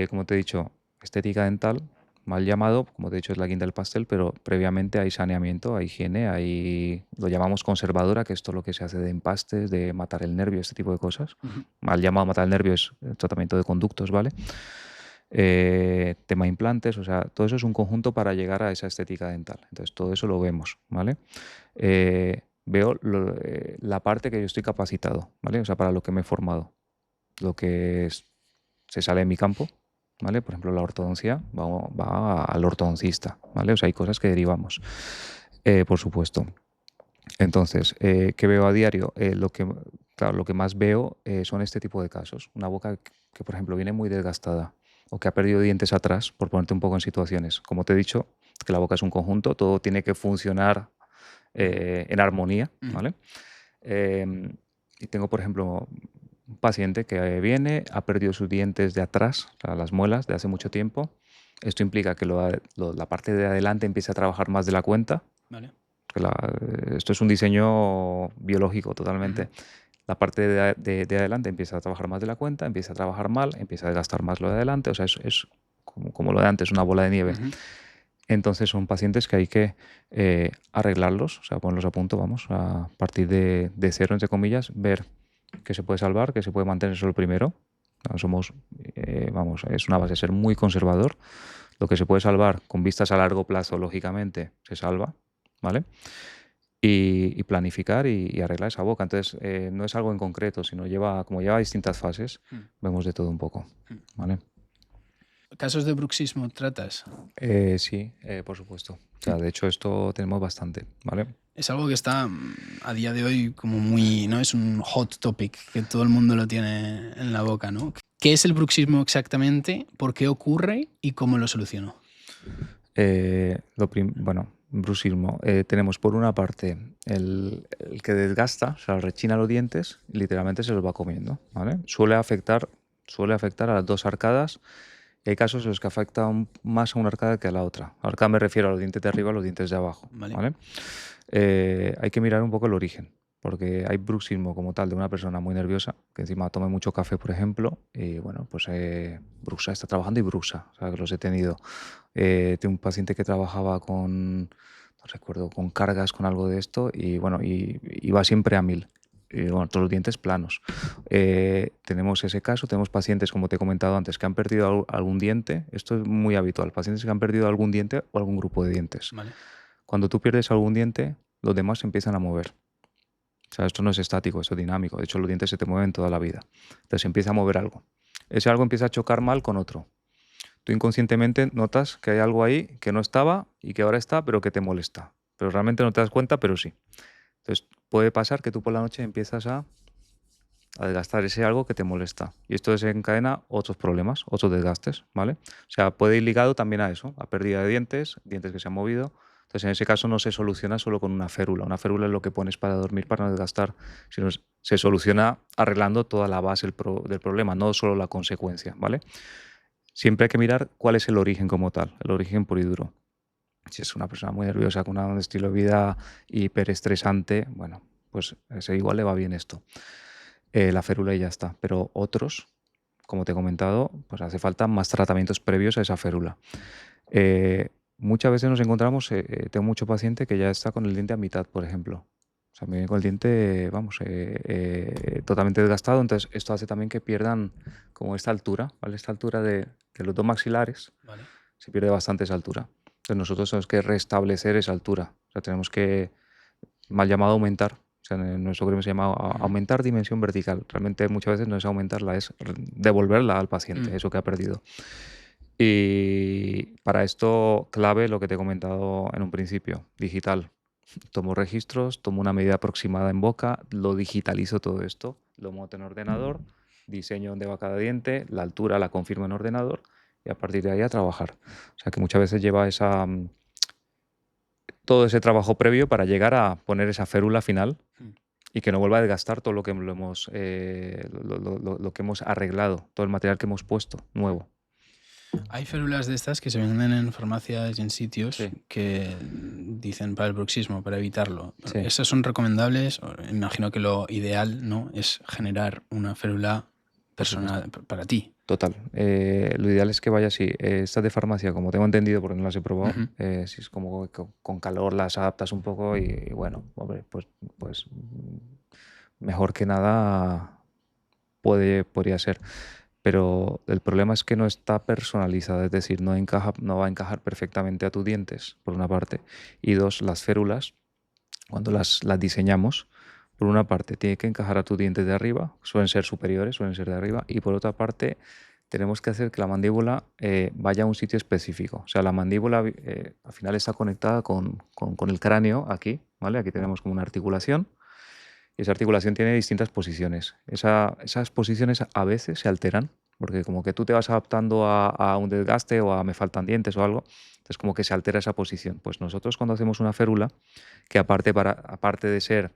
como te he dicho, estética dental, mal llamado, como te he dicho, es la guinda del pastel, pero previamente hay saneamiento, hay higiene, lo llamamos conservadora, que esto es lo que se hace de empastes, de matar el nervio, este tipo de cosas. Mal llamado matar el nervio es el tratamiento de conductos, ¿vale? Tema implantes, o sea, todo eso es un conjunto para llegar a esa estética dental. Entonces, todo eso lo vemos, ¿vale? Veo la parte que yo estoy capacitado, ¿vale? O sea, para lo que me he formado, lo que se sale de mi campo, ¿vale? Por ejemplo, la ortodoncia va al ortodoncista, ¿vale? O sea, hay cosas que derivamos, por supuesto. Entonces, ¿qué veo a diario? Claro, lo que más veo son este tipo de casos. Una boca que, por ejemplo, viene muy desgastada o que ha perdido dientes atrás, por ponerte un poco en situaciones. Como te he dicho, que la boca es un conjunto, todo tiene que funcionar en armonía, ¿vale? Y tengo, por ejemplo, un paciente que viene, ha perdido sus dientes de atrás, o sea, las muelas, de hace mucho tiempo. Esto implica que la parte de adelante empiece a trabajar más de la cuenta. Vale. Esto es un diseño biológico totalmente. La parte de adelante empieza a trabajar más de la cuenta, empieza a trabajar mal, empieza a desgastar más lo de adelante. O sea, es como lo de antes, una bola de nieve. Entonces son pacientes que hay que arreglarlos, o sea, ponerlos a punto, vamos, a partir de cero, entre comillas, ver qué se puede salvar, qué se puede mantener solo primero. Es una base ser muy conservador. Lo que se puede salvar con vistas a largo plazo, lógicamente, se salva, ¿vale? Y planificar y arreglar esa boca. Entonces, no es algo en concreto, sino como lleva distintas fases, vemos de todo un poco, ¿vale? ¿Casos de bruxismo tratas? Sí, por supuesto. O sea, de hecho, esto tenemos bastante, ¿vale? Es algo que está a día de hoy como muy, ¿no? Es un hot topic que todo el mundo lo tiene en la boca, ¿no? ¿Qué es el bruxismo exactamente? ¿Por qué ocurre? ¿Y cómo lo soluciono? Bueno, bruxismo. Tenemos por una parte el que desgasta, o sea, rechina los dientes y literalmente se los va comiendo, ¿vale? Suele afectar a las dos arcadas. Y hay casos en los que afecta más a una arcada que a la otra. Arcada me refiero a los dientes de arriba, a los dientes de abajo, ¿vale? Hay que mirar un poco el origen, porque hay bruxismo como tal de una persona muy nerviosa, que encima tome mucho café, por ejemplo, y bueno, pues bruxa, está trabajando y bruxa, o sea, que los he tenido. Tengo un paciente que trabajaba no recuerdo, con cargas, con algo de esto, y bueno, y iba siempre a 1000. Bueno, todos los dientes planos. Tenemos ese caso, tenemos pacientes, como te he comentado antes, que han perdido algún diente. Esto es muy habitual, pacientes que han perdido algún diente o algún grupo de dientes. Vale. Cuando tú pierdes algún diente, los demás se empiezan a mover. O sea, esto no es estático, esto es dinámico. De hecho, los dientes se te mueven toda la vida. Entonces se empieza a mover algo. Ese algo empieza a chocar mal con otro. Tú inconscientemente notas que hay algo ahí que no estaba y que ahora está, pero que te molesta. Pero realmente no te das cuenta, pero sí. Entonces, puede pasar que tú por la noche empiezas a desgastar ese algo que te molesta. Y esto desencadena otros problemas, otros desgastes, ¿vale? O sea, puede ir ligado también a eso, a pérdida de dientes que se han movido. Entonces, en ese caso no se soluciona solo con una férula. Una férula es lo que pones para dormir, para no desgastar, sino se soluciona arreglando toda la base del problema, no solo la consecuencia, ¿vale? Siempre hay que mirar cuál es el origen como tal, el origen puro y duro. Si es una persona muy nerviosa, con un estilo de vida hiperestresante, bueno, pues ese igual le va bien esto. La férula y ya está. Pero otros, como te he comentado, pues hace falta más tratamientos previos a esa férula. Muchas veces nos encontramos, tengo mucho paciente que ya está con el diente a mitad, por ejemplo. O sea, me viene con el diente, vamos, totalmente desgastado. Entonces, esto hace también que pierdan como esta altura, ¿vale? Esta altura de los dos maxilares, Vale. se pierde bastante esa altura. Entonces, nosotros tenemos que restablecer esa altura. O sea, tenemos que, mal llamado, aumentar. O sea, en nuestro gremio se llama aumentar dimensión vertical. Realmente muchas veces no es aumentarla, es devolverla al paciente, eso que ha perdido. Y para esto, clave lo que te he comentado en un principio, digital. Tomo registros, tomo una medida aproximada en boca, lo digitalizo todo esto, lo monto en ordenador, diseño dónde va cada diente, la altura la confirmo en ordenador y a partir de ahí a trabajar. O sea que muchas veces lleva todo ese trabajo previo para llegar a poner esa férula final y que no vuelva a desgastar todo lo que lo que hemos arreglado, todo el material que hemos puesto nuevo. Hay férulas de estas que se venden en farmacias y en sitios Sí. que dicen para el bruxismo, para evitarlo. Sí. ¿Esas son recomendables? Imagino que lo ideal, ¿no?, es generar una férula personal para ti. Total. Lo ideal es que vaya así. Estas de farmacia, como tengo entendido, porque no las he probado, si es como que con calor las adaptas un poco y bueno, hombre, pues mejor que nada podría ser. Pero el problema es que no está personalizada, es decir, no va a encajar perfectamente a tus dientes, por una parte. Y dos, las férulas, cuando las diseñamos, por una parte tiene que encajar a tus dientes de arriba, suelen ser superiores, suelen ser de arriba, y por otra parte tenemos que hacer que la mandíbula vaya a un sitio específico. O sea, la mandíbula al final está conectada con el cráneo aquí, ¿vale? Aquí tenemos como una articulación. Y esa articulación tiene distintas posiciones. Esas posiciones a veces se alteran, porque como que tú te vas adaptando a un desgaste o a me faltan dientes o algo, entonces como que se altera esa posición. Pues nosotros cuando hacemos una férula, que aparte de ser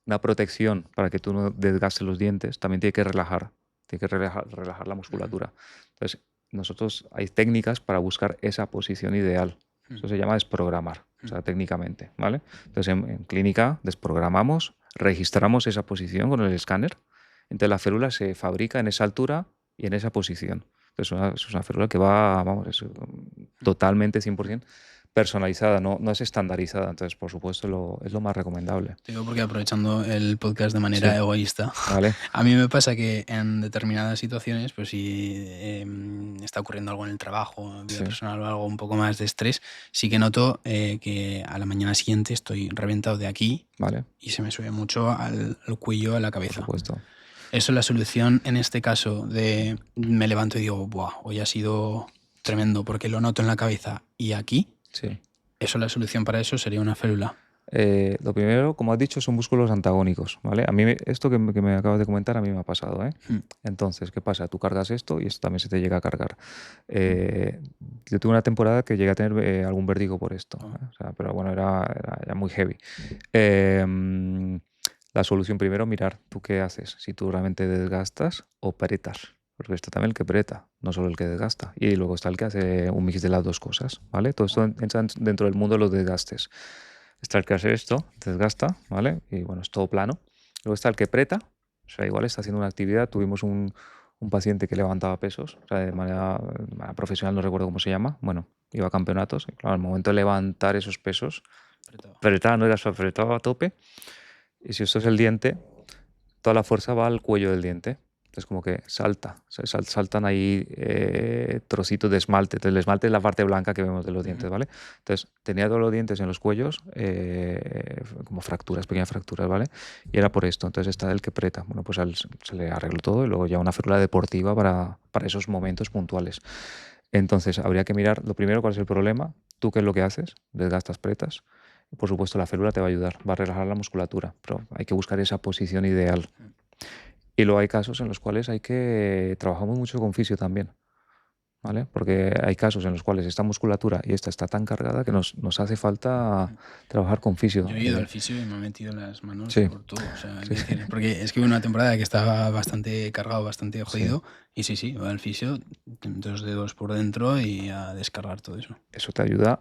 una protección para que tú no desgastes los dientes, también tiene que relajar la musculatura. Entonces nosotros hay técnicas para buscar esa posición ideal. Eso se llama desprogramar, o sea, técnicamente, ¿vale? Entonces en clínica desprogramamos, registramos esa posición con el escáner, entonces la férula se fabrica en esa altura y en esa posición. Entonces es una férula que va, vamos, es totalmente 100% personalizada, no es estandarizada, entonces por supuesto es lo más recomendable. Te digo porque aprovechando el podcast de manera egoísta, ¿Vale? a mí me pasa que en determinadas situaciones, pues si está ocurriendo algo en el trabajo, vida personal o algo un poco más de estrés, sí que noto que a la mañana siguiente estoy reventado de aquí, ¿vale?, y se me sube mucho al cuello, a la cabeza. Por supuesto. Eso es la solución en este caso de me levanto y digo, buah, hoy ha sido tremendo porque lo noto en la cabeza y aquí. Sí. Eso, la solución para eso sería una férula. Lo primero, como has dicho, son músculos antagónicos, ¿vale? A mí esto que me acabas de comentar a mí me ha pasado, ¿eh? Entonces, ¿qué pasa? Tú cargas esto y esto también se te llega a cargar. Yo tuve una temporada que llegué a tener algún vértigo por esto, ¿eh? O sea, pero bueno, era ya muy heavy. La solución primero, mirar tú qué haces, si tú realmente desgastas o pretas. Porque está también el que preta, no solo el que desgasta. Y luego está el que hace un mix de las dos cosas, ¿vale? Todo esto entra dentro del mundo de los desgastes. Está el que hace esto, desgasta, ¿vale? Y bueno, es todo plano. Luego está el que preta, o sea, igual está haciendo una actividad. Tuvimos un paciente que levantaba pesos, o sea, de manera profesional, no recuerdo cómo se llama. Bueno, iba a campeonatos. Y claro, al momento de levantar esos pesos, apretaba, no era solo apretaba a tope. Y si esto es el diente, toda la fuerza va al cuello del diente. Entonces como que saltan ahí trocitos de esmalte. Entonces el esmalte es la parte blanca que vemos de los dientes, ¿vale? Entonces tenía todos los dientes en los cuellos como fracturas, pequeñas fracturas, ¿vale? Y era por esto. Entonces está el que preta. Bueno, pues se le arregló todo y luego ya una férula deportiva para esos momentos puntuales. Entonces habría que mirar, lo primero, cuál es el problema. Tú qué es lo que haces, desgastas, pretas. Y por supuesto la férula te va a ayudar, va a relajar la musculatura, pero hay que buscar esa posición ideal. Y luego hay casos en los cuales hay que trabajar mucho con fisio también, ¿vale? Porque hay casos en los cuales esta musculatura y esta está tan cargada que nos hace falta trabajar con fisio. Yo he ido al fisio y me he metido las manos por todo. O sea, Sí. decir, porque es que hubo una temporada que estaba bastante cargado, bastante jodido, y sí, voy al fisio, 2 dedos por dentro y a descargar todo eso. Eso te ayuda.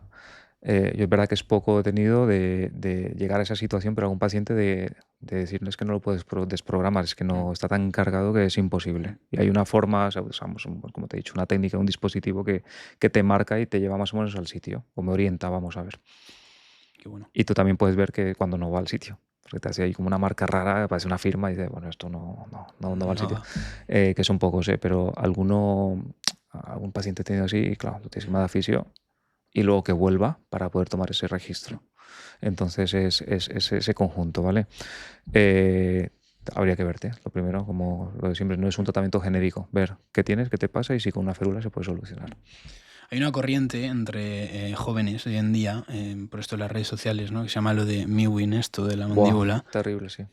Yo es verdad que es poco tenido de llegar a esa situación, pero algún paciente de decirles que no lo puedes desprogramar, es que no está tan cargado que es imposible. Y hay una forma, usamos, como te he dicho, una técnica, un dispositivo que te marca y te lleva más o menos al sitio, o me orienta, vamos a ver. Qué bueno. Y tú también puedes ver que cuando no va al sitio. porque te hace ahí como una marca rara, parece una firma y dices, bueno, esto no va al sitio. No. Que son pocos, pero algún paciente ha tenido así y claro, lo tienes que mandar a fisio y luego que vuelva para poder tomar ese registro. Entonces es ese conjunto, ¿vale? Habría que verte, lo primero, como lo de siempre, no es un tratamiento genérico, ver qué tienes, qué te pasa y si con una férula se puede solucionar. Hay una corriente entre jóvenes hoy en día, por esto de las redes sociales, ¿no? Que se llama lo de Mewing, esto de la mandíbula. Buah, terrible, sí.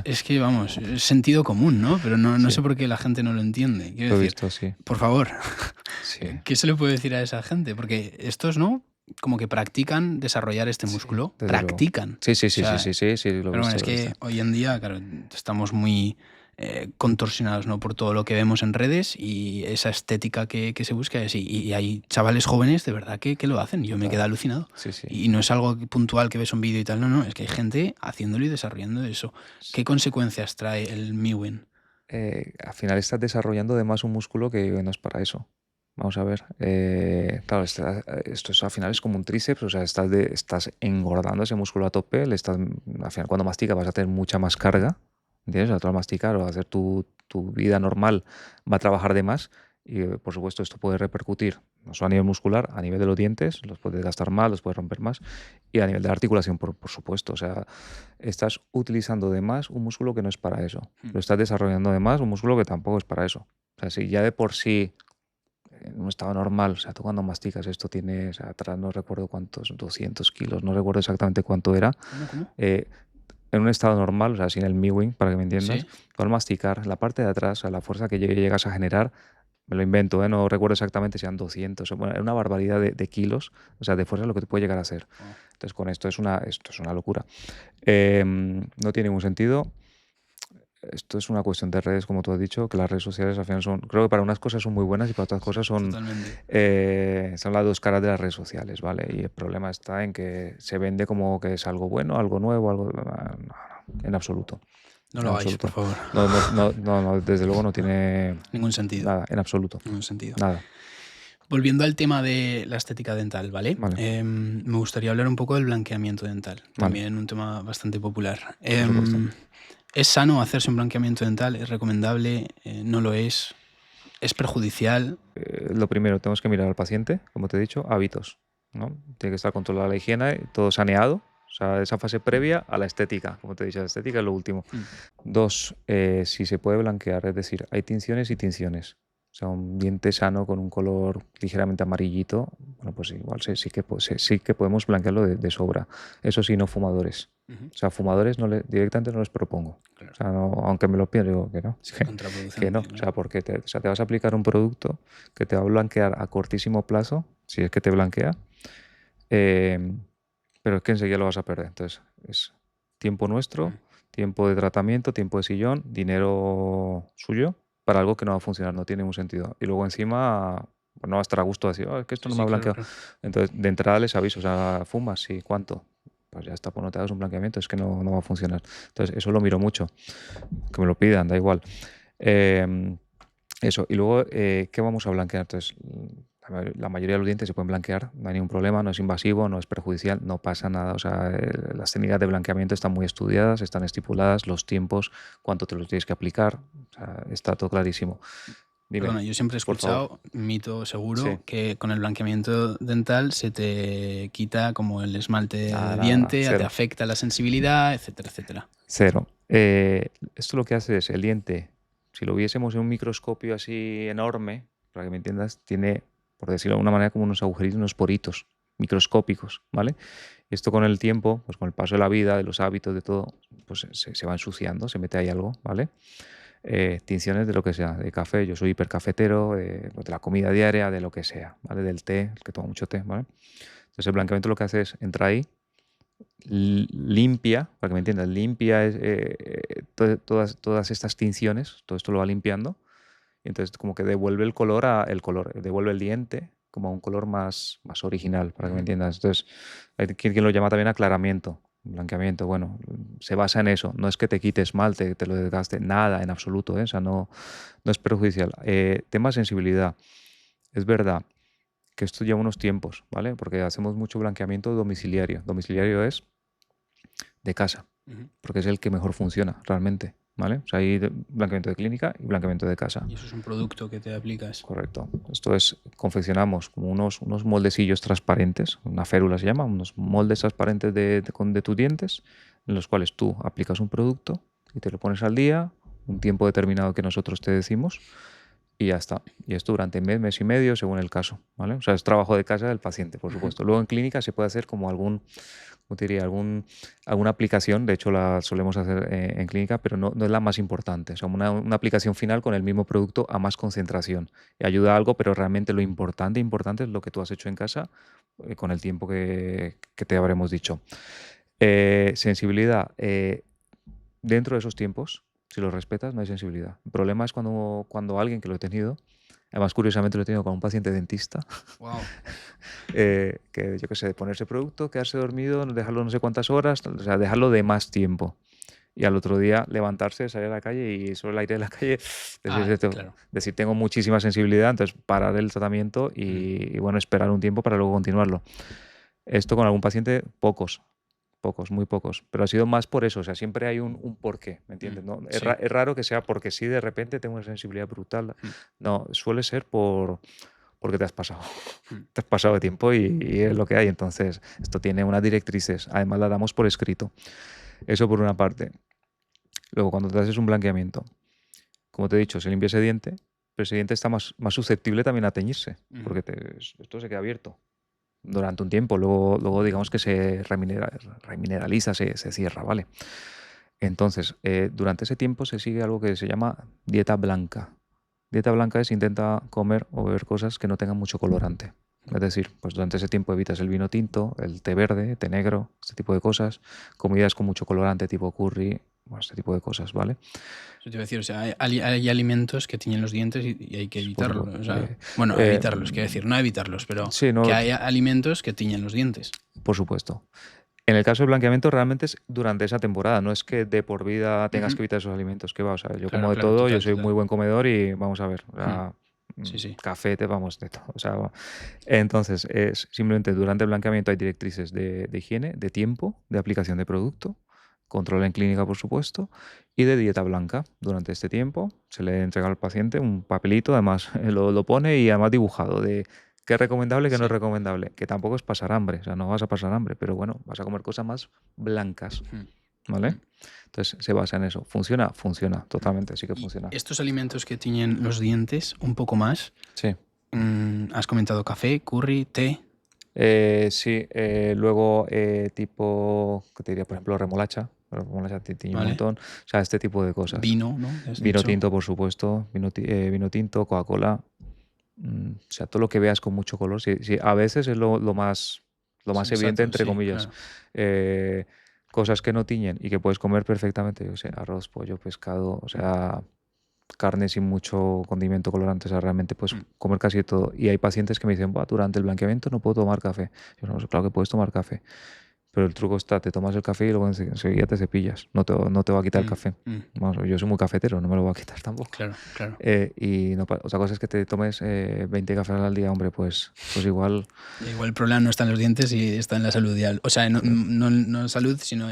Es que, vamos, es sentido común, ¿no? Pero no Sí. sé por qué la gente no lo entiende. Quiero Lo he decir, visto, sí. por favor, Sí. ¿qué se le puede decir a esa gente? Porque estos, ¿no? Como que practican desarrollar este Sí, músculo. desde luego. Practican. Sí, O sea, lo he pero bueno, visto, es lo he que visto. hoy en día, claro, estamos muy contorsionados, ¿no? Por todo lo que vemos en redes y esa estética que se busca. Y hay chavales jóvenes de verdad que lo hacen. Yo me Total. quedo alucinado. Sí, sí. Y no es algo puntual que ves un vídeo y tal, no, es que hay gente haciéndolo y desarrollando eso. ¿Qué consecuencias trae el Mewing? Al final estás desarrollando además un músculo que no es para eso. Vamos a ver. Claro, esto al final es como un tríceps, o sea, estás engordando ese músculo a tope, al final cuando masticas vas a tener mucha más carga, ¿entiendes? O sea, tú al masticar o hacer tu vida normal va a trabajar de más y por supuesto esto puede repercutir no solo a nivel muscular, a nivel de los dientes, los puedes gastar más, los puedes romper más y a nivel de la articulación, por supuesto. O sea, estás utilizando de más un músculo que no es para eso. Lo estás desarrollando de más un músculo que tampoco es para eso. O sea, si ya de por sí en un estado normal, o sea, tú cuando masticas esto tiene, o sea, atrás no recuerdo cuántos, 200 kilos, no recuerdo exactamente cuánto era. ¿Cómo? En un estado normal, o sea, sin el mewing, para que me entiendas, Sí. tú al masticar, la parte de atrás, a la fuerza que llegas a generar, me lo invento, no recuerdo exactamente si eran 200, bueno, era una barbaridad de kilos, o sea, de fuerza lo que te puede llegar a hacer. Wow. Entonces, con esto es una locura. No tiene ningún sentido. Esto es una cuestión de redes, como tú has dicho, que las redes sociales al final creo que para unas cosas son muy buenas y para otras cosas son las dos caras de las redes sociales, ¿vale? Y el problema está en que se vende como que es algo bueno, algo nuevo, algo... No, en absoluto. No En lo hagáis, absoluto. por favor. No, desde luego no tiene Ningún sentido. nada, en absoluto. Ningún sentido. Nada. Volviendo al tema de la estética dental, ¿vale? Vale. Me gustaría hablar un poco del blanqueamiento dental. También un tema bastante popular. supuesto. ¿Es sano hacerse un blanqueamiento dental? ¿Es recomendable? ¿No lo es? ¿Es perjudicial? Lo primero, tenemos que mirar al paciente, como te he dicho, hábitos, ¿no? Tiene que estar controlada la higiene, todo saneado. O sea, esa fase previa a la estética, como te he dicho, la estética es lo último. 2, si se puede blanquear, es decir, hay tinciones y tinciones. O sea, un diente sano con un color ligeramente amarillito, bueno, pues igual sí que podemos blanquearlo de sobra. Eso sí, no fumadores. O sea, fumadores directamente no les propongo. Claro. O sea, aunque me lo pido, digo que no. Es contraproducente, Que no. claro. O sea, porque te vas a aplicar un producto que te va a blanquear a cortísimo plazo, si es que te blanquea, pero es que enseguida lo vas a perder. Entonces, es tiempo nuestro, tiempo de tratamiento, tiempo de sillón, dinero suyo para algo que no va a funcionar, no tiene ningún sentido. Y luego encima pues no va a estar a gusto de decir, es que esto no me ha blanqueado. Claro. Entonces, de entrada les aviso, o sea, ¿fumas? Sí, ¿cuánto? Pues ya está, pues no te hagas un blanqueamiento, es que no va a funcionar. Entonces, eso lo miro mucho. Que me lo pidan, da igual. Eso. Y luego, ¿qué vamos a blanquear? Entonces, la mayoría de los dientes se pueden blanquear, no hay ningún problema, no es invasivo, no es perjudicial, no pasa nada. O sea, las técnicas de blanqueamiento están muy estudiadas, están estipuladas, los tiempos, cuánto te los tienes que aplicar, o sea, está todo clarísimo. Dime, Perdona, yo siempre he escuchado, mito seguro, Sí. que con el blanqueamiento dental se te quita como el esmalte de Nada, diente, cero. te afecta la sensibilidad, etcétera, etcétera. Cero. Esto lo que hace es el diente, si lo viésemos en un microscopio así enorme, para que me entiendas, tiene, por decirlo de alguna manera, como unos agujeritos, unos poritos microscópicos, ¿vale? Y esto con el tiempo, pues con el paso de la vida, de los hábitos, de todo, pues se va ensuciando, se mete ahí algo, ¿vale? Tinciones de lo que sea, de café, yo soy hipercafetero, de la comida diaria, de lo que sea, ¿vale? Del té, el que toma mucho té, ¿vale? Entonces el blanqueamiento lo que hace es entrar ahí, limpia, para que me entiendas, limpia todas estas tinciones, todo esto lo va limpiando, y entonces como que devuelve el color, devuelve el diente como a un color más original, para que me entiendas. Entonces hay quien lo llama también aclaramiento, blanqueamiento. Bueno, se basa en eso, no es que te quite esmalte, te lo desgaste, nada en absoluto, o sea, no es perjudicial. Tema sensibilidad, es verdad que esto lleva unos tiempos, ¿vale? Porque hacemos mucho blanqueamiento domiciliario. Domiciliario es de casa, porque es el que mejor funciona realmente, ¿vale? O sea, hay blanqueamiento de clínica y blanqueamiento de casa. Y eso es un producto que te aplicas. Correcto. Esto es, confeccionamos como unos moldecillos transparentes, una férula se llama, unos moldes transparentes de tus dientes, en los cuales tú aplicas un producto y te lo pones al día, un tiempo determinado que nosotros te decimos, y ya está. Y esto durante mes y medio, según el caso, ¿vale? O sea, es trabajo de casa del paciente, por supuesto. Luego en clínica se puede hacer como ¿cómo te diría? Alguna aplicación, de hecho la solemos hacer en clínica, pero no es la más importante. O sea, una aplicación final con el mismo producto a más concentración. Y ayuda a algo, pero realmente lo importante es lo que tú has hecho en casa con el tiempo que te habremos dicho. Sensibilidad. Dentro de esos tiempos, si los respetas, no hay sensibilidad. El problema es cuando alguien que lo he tenido, además curiosamente lo he tenido con un paciente dentista, Wow. que yo qué sé, de ponerse producto, quedarse dormido, dejarlo no sé cuántas horas, o sea, dejarlo de más tiempo. Y al otro día levantarse, salir a la calle y sobre el aire de la calle decir, tengo muchísima sensibilidad, entonces parar el tratamiento y bueno, esperar un tiempo para luego continuarlo. Esto con algún paciente, pocos, muy pocos, pero ha sido más por eso, o sea, siempre hay un porqué, ¿me entiendes? ¿No? Es raro que sea porque sí de repente tengo una sensibilidad brutal, no, suele ser porque te has pasado, te has pasado de tiempo y es lo que hay, entonces esto tiene unas directrices, además la damos por escrito, eso por una parte. Luego cuando te haces un blanqueamiento, como te he dicho, se limpia ese diente, pero ese diente está más susceptible también a teñirse, porque esto se queda abierto durante un tiempo, luego digamos que se remineraliza, se cierra, ¿vale? Entonces, durante ese tiempo se sigue algo que se llama dieta blanca. Dieta blanca es intenta comer o beber cosas que no tengan mucho colorante. Es decir, pues durante ese tiempo evitas el vino tinto, el té verde, té negro, este tipo de cosas, comidas con mucho colorante tipo curry, bueno, este tipo de cosas, ¿vale? Eso te iba a decir, o sea, hay alimentos que tiñen los dientes y hay que evitarlos. supuesto, O sea, bueno, evitarlos, quiero decir, no evitarlos, pero sí, no, que hay alimentos que tiñen los dientes. por supuesto. En el caso del blanqueamiento realmente es durante esa temporada, no es que de por vida tengas que evitar esos alimentos, que va, o sea, yo Claro, como de claro, todo, total, yo soy total. muy buen comedor y vamos a ver, o sea, Sí. café, vamos, de todo. O sea, entonces, es simplemente durante el blanqueamiento hay directrices de higiene, de tiempo, de aplicación de producto, control en clínica, por supuesto, y de dieta blanca. Durante este tiempo se le entrega al paciente un papelito, además lo pone y además dibujado de qué es recomendable y qué no es recomendable. Que tampoco es pasar hambre, o sea, no vas a pasar hambre, pero bueno, vas a comer cosas más blancas, ¿vale? Entonces se basa en eso. ¿Funciona? Funciona, totalmente, sí que funciona. Estos alimentos que tiñen los dientes un poco más, Sí. has comentado café, curry, té. Sí, luego tipo, ¿qué te diría? Por ejemplo, remolacha. La remolacha te tiñe un montón. O sea, este tipo de cosas. Vino, ¿no? Vino tinto, por supuesto. Vino tinto, Coca-Cola. O sea, todo lo que veas con mucho color. Sí, a veces es lo más evidente, entre comillas. Claro. Cosas que no tiñen y que puedes comer perfectamente. Yo sé, arroz, pollo, pescado, o sea, carne sin mucho condimento colorante, o sea, realmente puedes comer casi todo. Y hay pacientes que me dicen, durante el blanqueamiento no puedo tomar café. Yo no, claro que puedes tomar café, pero el truco está, te tomas el café y luego enseguida te cepillas. No te va a quitar el café. Vamos, yo soy muy cafetero, no me lo voy a quitar tampoco. Claro. Y otra cosa es que te tomes 20 cafés al día, hombre, pues igual... Igual el problema no está en los dientes y está en la salud. O sea, no en salud, sino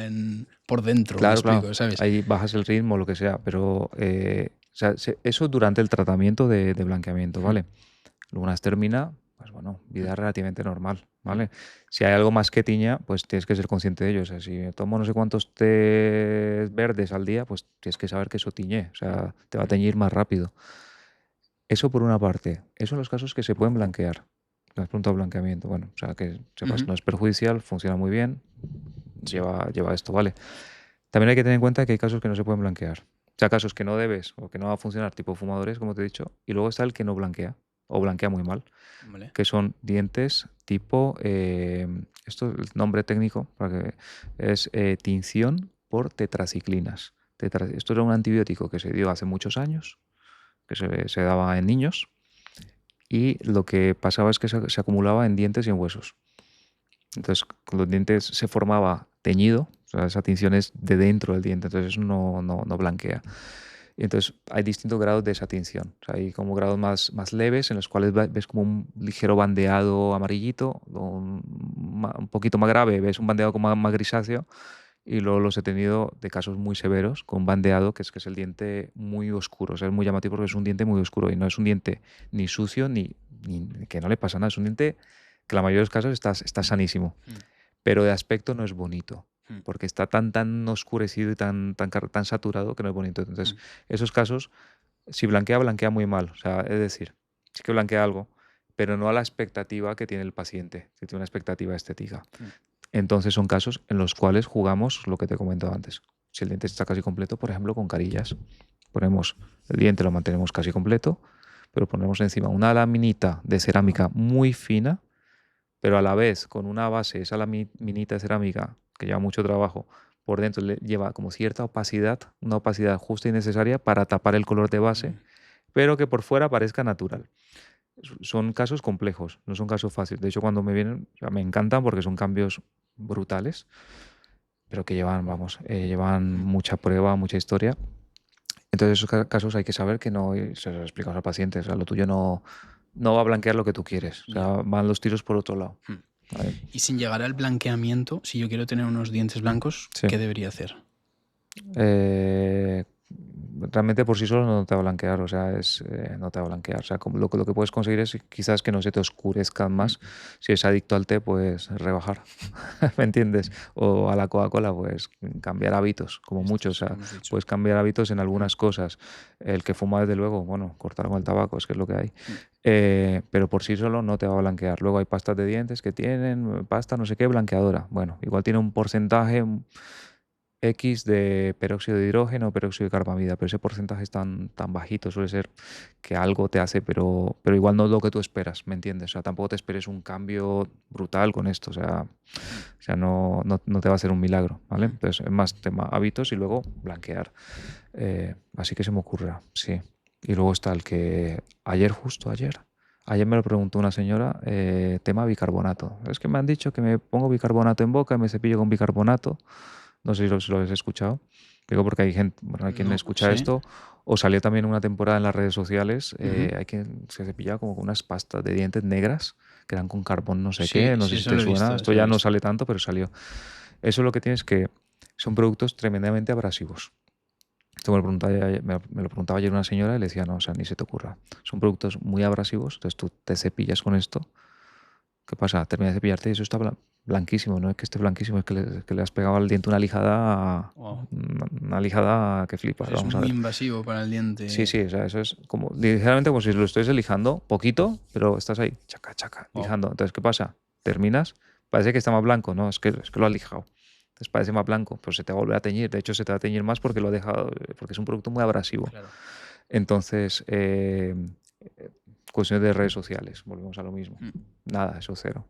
por dentro, claro, me explico, ¿sabes? Ahí bajas el ritmo, lo que sea, pero o sea, eso durante el tratamiento de blanqueamiento, ¿vale? Luego una vez termina, pues bueno, vida relativamente normal, ¿vale? Si hay algo más que tiña, pues tienes que ser consciente de ello. O sea, si tomo no sé cuántos tés verdes al día, pues tienes que saber que eso tiñe, o sea, te va a teñir más rápido. Eso por una parte. Eso en los casos que se pueden blanquear. Me has preguntado blanqueamiento. Bueno, o sea, que sepas, no es perjudicial, funciona muy bien, lleva esto, ¿vale? También hay que tener en cuenta que hay casos que no se pueden blanquear. O sea, casos que no debes o que no va a funcionar, tipo fumadores, como te he dicho, y luego está el que no blanquea o blanquea muy mal, Vale. que son dientes tipo, esto el nombre técnico es tinción por tetraciclinas. Esto era un antibiótico que se dio hace muchos años, que se daba en niños, y lo que pasaba es que se acumulaba en dientes y en huesos. Entonces, con los dientes se formaba teñido, o sea, esa tinción es de dentro del diente, entonces eso no blanquea. Y entonces hay distintos grados de esa tinción. O sea, hay como grados más leves en los cuales ves como un ligero bandeado amarillito, un poquito más grave, ves un bandeado como más grisáceo, y luego los he tenido de casos muy severos con bandeado, que es el diente muy oscuro. O sea, es muy llamativo porque es un diente muy oscuro y no es un diente ni sucio ni que no le pasa nada. Es un diente que en la mayoría de los casos está sanísimo, pero de aspecto no es bonito porque está tan oscurecido y tan saturado que no es bonito. Entonces, esos casos, si blanquea, blanquea muy mal. O sea, es decir, sí que blanquea algo, pero no a la expectativa que tiene el paciente, que tiene una expectativa estética. Entonces son casos en los cuales jugamos lo que te he comentado antes. Si el diente está casi completo, por ejemplo, con carillas. Ponemos el diente, lo mantenemos casi completo, pero ponemos encima una laminita de cerámica muy fina, pero a la vez con una base, esa laminita de cerámica, que lleva mucho trabajo, por dentro le lleva como cierta opacidad, una opacidad justa y necesaria para tapar el color de base, pero que por fuera parezca natural. Son casos complejos, no son casos fáciles. De hecho, cuando me vienen, o sea, me encantan porque son cambios brutales, pero que llevan mucha prueba, mucha historia. Entonces, esos casos hay que saber que no, se los explicamos al paciente, o sea, lo tuyo no va a blanquear lo que tú quieres, o sea, van los tiros por otro lado. ¿Vale? Y sin llegar al blanqueamiento, si yo quiero tener unos dientes blancos, Sí. ¿qué debería hacer? Realmente por sí solo no te va a blanquear, o sea, no te va a blanquear. O sea, lo que puedes conseguir es quizás que no se te oscurezcan más. Si eres adicto al té, pues rebajar, ¿me entiendes? O a la Coca-Cola, pues cambiar hábitos, como mucho. O sea, puedes cambiar hábitos en algunas cosas. El que fuma, desde luego, bueno, cortar con el tabaco, es que es lo que hay. Pero por sí solo no te va a blanquear. Luego hay pastas de dientes que tienen, pasta no sé qué, blanqueadora. Bueno, igual tiene un porcentaje X de peróxido de hidrógeno o peróxido de carbamida, pero ese porcentaje es tan bajito, suele ser que algo te hace, pero igual no es lo que tú esperas, ¿me entiendes? O sea, tampoco te esperes un cambio brutal con esto, o sea no te va a hacer un milagro, ¿vale? Entonces, es más tema hábitos y luego blanquear. Así que se me ocurre, sí. Y luego está el que ayer me lo preguntó una señora, tema bicarbonato. Es que me han dicho que me pongo bicarbonato en boca y me cepillo con bicarbonato. No sé si lo has escuchado. Digo porque hay gente, hay quien escucha esto. O salió también una temporada en las redes sociales. Hay quien se cepilla como con unas pastas de dientes negras que eran con carbón no sé qué. No sé si te suena. Esto ya no sale tanto, pero salió. Eso lo que tienes que son productos tremendamente abrasivos. Esto me lo preguntaba ayer una señora y le decía, no, o sea, ni se te ocurra. Son productos muy abrasivos. Entonces tú te cepillas con esto. ¿Qué pasa? Terminas de cepillarte y eso está blanquísimo, no es que esté blanquísimo, es que le has pegado al diente una lijada, una lijada que flipas. Es muy invasivo para el diente. Sí, o sea, eso es como, ligeramente como si lo estuvieses lijando, poquito, pero estás ahí, chaca, lijando. Entonces, ¿qué pasa? Terminas, parece que está más blanco, no, es que lo has lijado. Entonces parece más blanco, pero se te va a volver a teñir. De hecho, se te va a teñir más porque lo ha dejado, porque es un producto muy abrasivo. Claro. Entonces, cuestiones de redes sociales, volvemos a lo mismo. Nada, eso cero,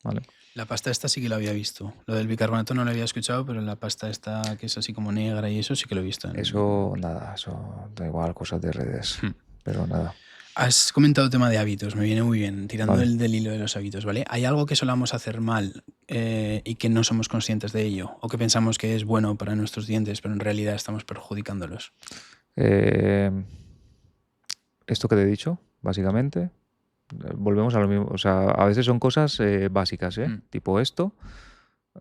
¿vale? La pasta esta sí que la había visto. Lo del bicarbonato no lo había escuchado, pero la pasta esta que es así como negra y eso sí que lo he visto. Eso, nada, eso da igual, cosas de redes, pero nada. Has comentado el tema de hábitos, me viene muy bien, tirando del hilo de los hábitos, ¿vale? ¿Hay algo que solamos hacer mal y que no somos conscientes de ello? ¿O que pensamos que es bueno para nuestros dientes, pero en realidad estamos perjudicándolos? Esto que te he dicho, básicamente, volvemos a lo mismo. O sea, a veces son cosas básicas, tipo esto,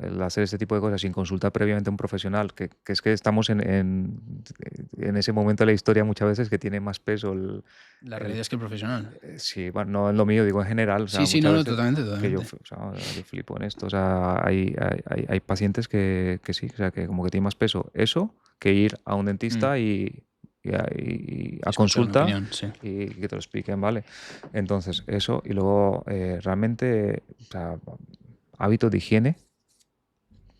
el hacer este tipo de cosas sin consultar previamente a un profesional, que es que estamos en ese momento de la historia muchas veces que tiene más peso la realidad es que el profesional. Sí, bueno, no es lo mío, digo en general. O sea, sí, no, totalmente. Que yo flipo en esto. O sea, hay pacientes que sí, o sea, que como que tiene más peso eso que ir a un dentista y a consulta y que te lo expliquen, ¿vale? Entonces, eso, y luego realmente, o sea, hábitos de higiene,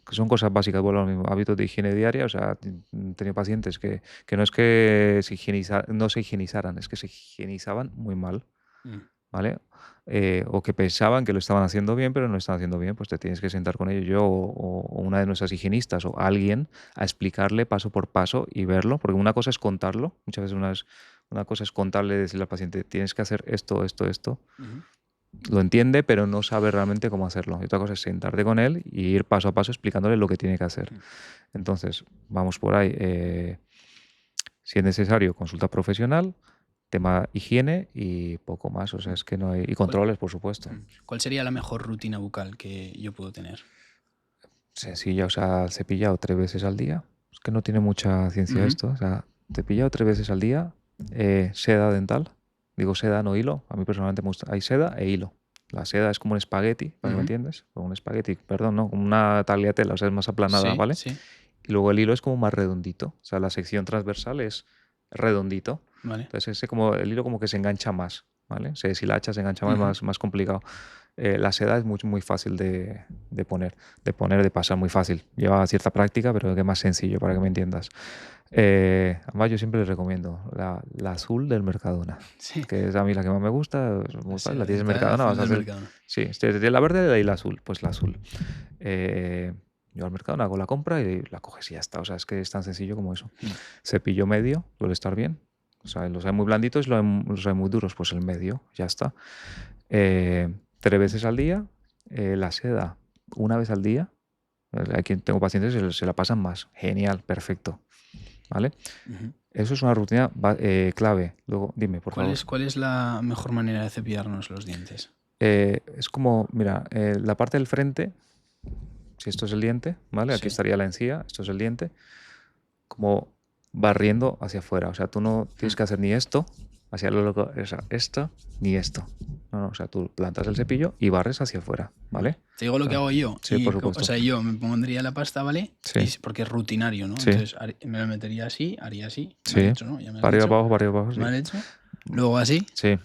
que son cosas básicas, vuelvo a lo mismo, hábitos de higiene diaria. O sea, he tenido pacientes que no es que no se higienizaran, es que se higienizaban muy mal, ¿vale? O que pensaban que lo estaban haciendo bien, pero no lo estaban haciendo bien. Pues te tienes que sentar con ellos, yo o una de nuestras higienistas o alguien, a explicarle paso por paso y verlo, porque una cosa es contarlo, muchas veces una cosa es contarle, decirle al paciente, tienes que hacer esto. Lo entiende, pero no sabe realmente cómo hacerlo. Y otra cosa es sentarte con él y ir paso a paso explicándole lo que tiene que hacer. Entonces, vamos por ahí. Si es necesario, consulta profesional, tema higiene y poco más. O sea, es que no hay... Y controles, por supuesto. ¿Cuál sería la mejor rutina bucal que yo puedo tener? Sencilla, o sea, cepillado 3 veces al día. Es que no tiene mucha ciencia Ujú. esto. O sea, cepillado 3 veces al día. Seda dental. Digo seda, no hilo. A mí personalmente me gusta. Hay seda e hilo. La seda es como un espagueti, para que me Ujú. entiendes. Como un espagueti, perdón, ¿no? Como una tagliatella, o sea, es más aplanada, Sí, ¿vale? sí. Y luego el hilo es como más redondito. O sea, la sección transversal es redondito. Vale. Entonces el hilo como que se engancha más, ¿vale? Se deshilacha, se engancha más, Ujú. más complicado. La seda es muy fácil de poner, de pasar, muy fácil. Lleva cierta práctica, pero es que es más sencillo, para que me entiendas. Además, yo siempre les recomiendo la azul del Mercadona, Sí. que es a mí la que más me gusta. Es muy La fácil, seda la tienes en dental Mercadona, azul vas a del hacer... Mercadona. Sí, de la verde y la azul, pues la azul. Yo al Mercadona hago la compra y la coges y ya está. O sea, es que es tan sencillo como eso. Mm. Cepillo medio, suele estar bien. O sea, los hay muy blanditos y los hay muy duros, pues el medio, ya está. 3 veces al día. La seda, 1 vez al día. Aquí tengo pacientes que se la pasan más. Genial, perfecto. ¿Vale? Ujú. Eso es una rutina clave. Luego, dime, por favor. ¿Cuál es la mejor manera de cepillarnos los dientes? Es como, mira, la parte del frente, si esto es el diente, ¿vale? Aquí Sí. estaría la encía, esto es el diente, como barriendo hacia afuera. O sea, tú no tienes que hacer ni esto, hacia lo loco, esto, ni esto. No, o sea, tú plantas el cepillo y barres hacia afuera, ¿vale? Te digo lo que hago yo. Sí, por supuesto. O sea, yo me pondría la pasta, ¿vale? Sí. Porque es rutinario, ¿no? Sí. Entonces me lo metería así, haría así. Sí. Mal hecho, ¿no? Ya me has Para arriba, dicho. para abajo, sí. Mal hecho. Luego así. Sí.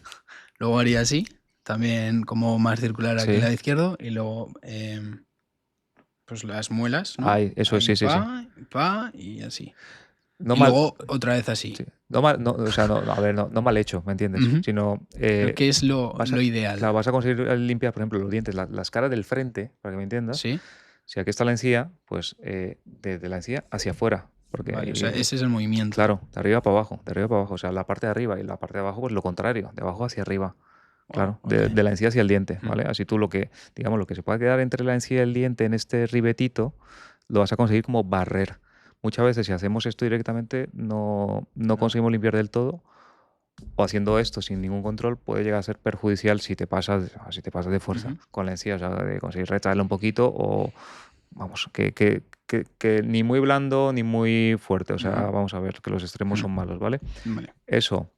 Luego haría así. También como más circular aquí Sí. al lado izquierdo. Y luego pues las muelas, ¿no? Ay, eso Ahí, sí, sí, pa, y así. No y mal, luego otra vez así. sí. No mal, no, o sea, no, a ver, no mal hecho, ¿me entiendes? Ujú. Sino Pero ¿qué es lo ideal? claro, vas a conseguir limpiar, por ejemplo, los dientes, las caras del frente, para que me entiendas. Sí. Si aquí está la encía, pues desde la encía hacia afuera. Porque Vale, o sea, ese es el movimiento. claro, de arriba para abajo, de arriba para abajo. O sea, la parte de arriba y la parte de abajo, pues lo contrario, de abajo hacia arriba. Claro, Wow, ok. de la encía hacia el diente, ¿vale? Así tú digamos, lo que se pueda quedar entre la encía y el diente en este ribetito, lo vas a conseguir como barrer. Muchas veces si hacemos esto directamente no conseguimos limpiar del todo, o haciendo esto sin ningún control puede llegar a ser perjudicial si te pasas de fuerza con la encía, o sea, de conseguir retraerla un poquito o, vamos, que ni muy blando ni muy fuerte. O sea, vamos a ver que los extremos son malos, ¿vale? Vale. Eso,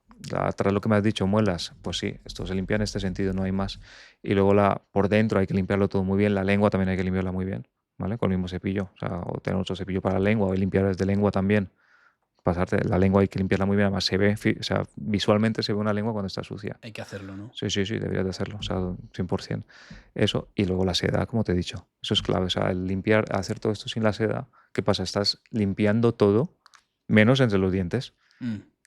tras lo que me has dicho, muelas, pues sí, esto se limpia en este sentido, no hay más. Y luego por dentro hay que limpiarlo todo muy bien, la lengua también hay que limpiarla muy bien, ¿vale? Con el mismo cepillo, o sea, o tener otro cepillo para la lengua o limpiar desde lengua también. Pasarte, la lengua hay que limpiarla muy bien, además se ve, o sea, visualmente se ve una lengua cuando está sucia. Hay que hacerlo, ¿no? Sí, deberías de hacerlo, o sea, 100%. Eso, y luego la seda, como te he dicho, eso es clave, o sea, el limpiar, hacer todo esto sin la seda, ¿qué pasa? Estás limpiando todo, menos entre los dientes,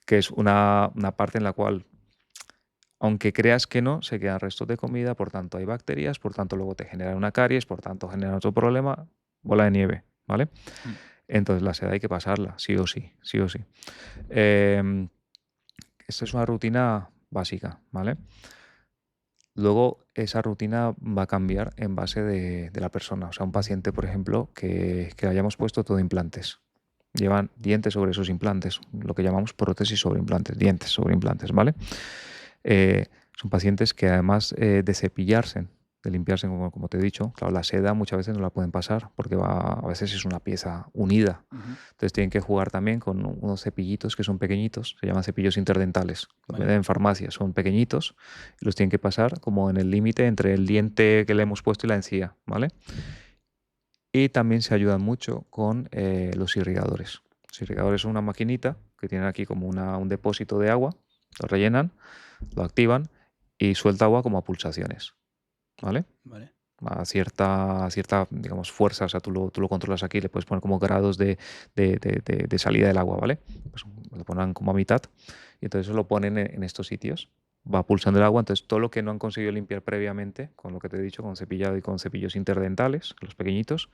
que es una parte en la cual, aunque creas que no, se quedan restos de comida, por tanto hay bacterias, por tanto luego te generan una caries, por tanto generan otro problema, bola de nieve, ¿vale? Entonces la seda hay que pasarla, sí o sí, sí o sí. Esta es una rutina básica, ¿vale? Luego esa rutina va a cambiar en base de la persona. O sea, un paciente, por ejemplo, que hayamos puesto todo implantes. Llevan dientes sobre esos implantes, lo que llamamos prótesis sobre implantes, dientes sobre implantes, ¿vale? Son pacientes que además de cepillarse, de limpiarse, como te he dicho, claro, la seda muchas veces no la pueden pasar porque a veces es una pieza unida. Entonces tienen que jugar también con unos cepillitos que son pequeñitos, se llaman cepillos interdentales. Los venden en farmacia, son pequeñitos y los tienen que pasar como en el límite entre el diente que le hemos puesto y la encía, ¿vale? Y también se ayudan mucho con los irrigadores. Los irrigadores son una maquinita que tienen aquí como un depósito de agua, lo rellenan, lo activan y suelta agua como a pulsaciones, ¿vale? Vale. A cierta, digamos, fuerza, o sea, tú lo controlas aquí, le puedes poner como grados de salida del agua, ¿vale? Pues lo ponen como a mitad y entonces eso lo ponen en estos sitios. Va pulsando el agua, entonces todo lo que no han conseguido limpiar previamente, con lo que te he dicho, con cepillado y con cepillos interdentales, los pequeñitos,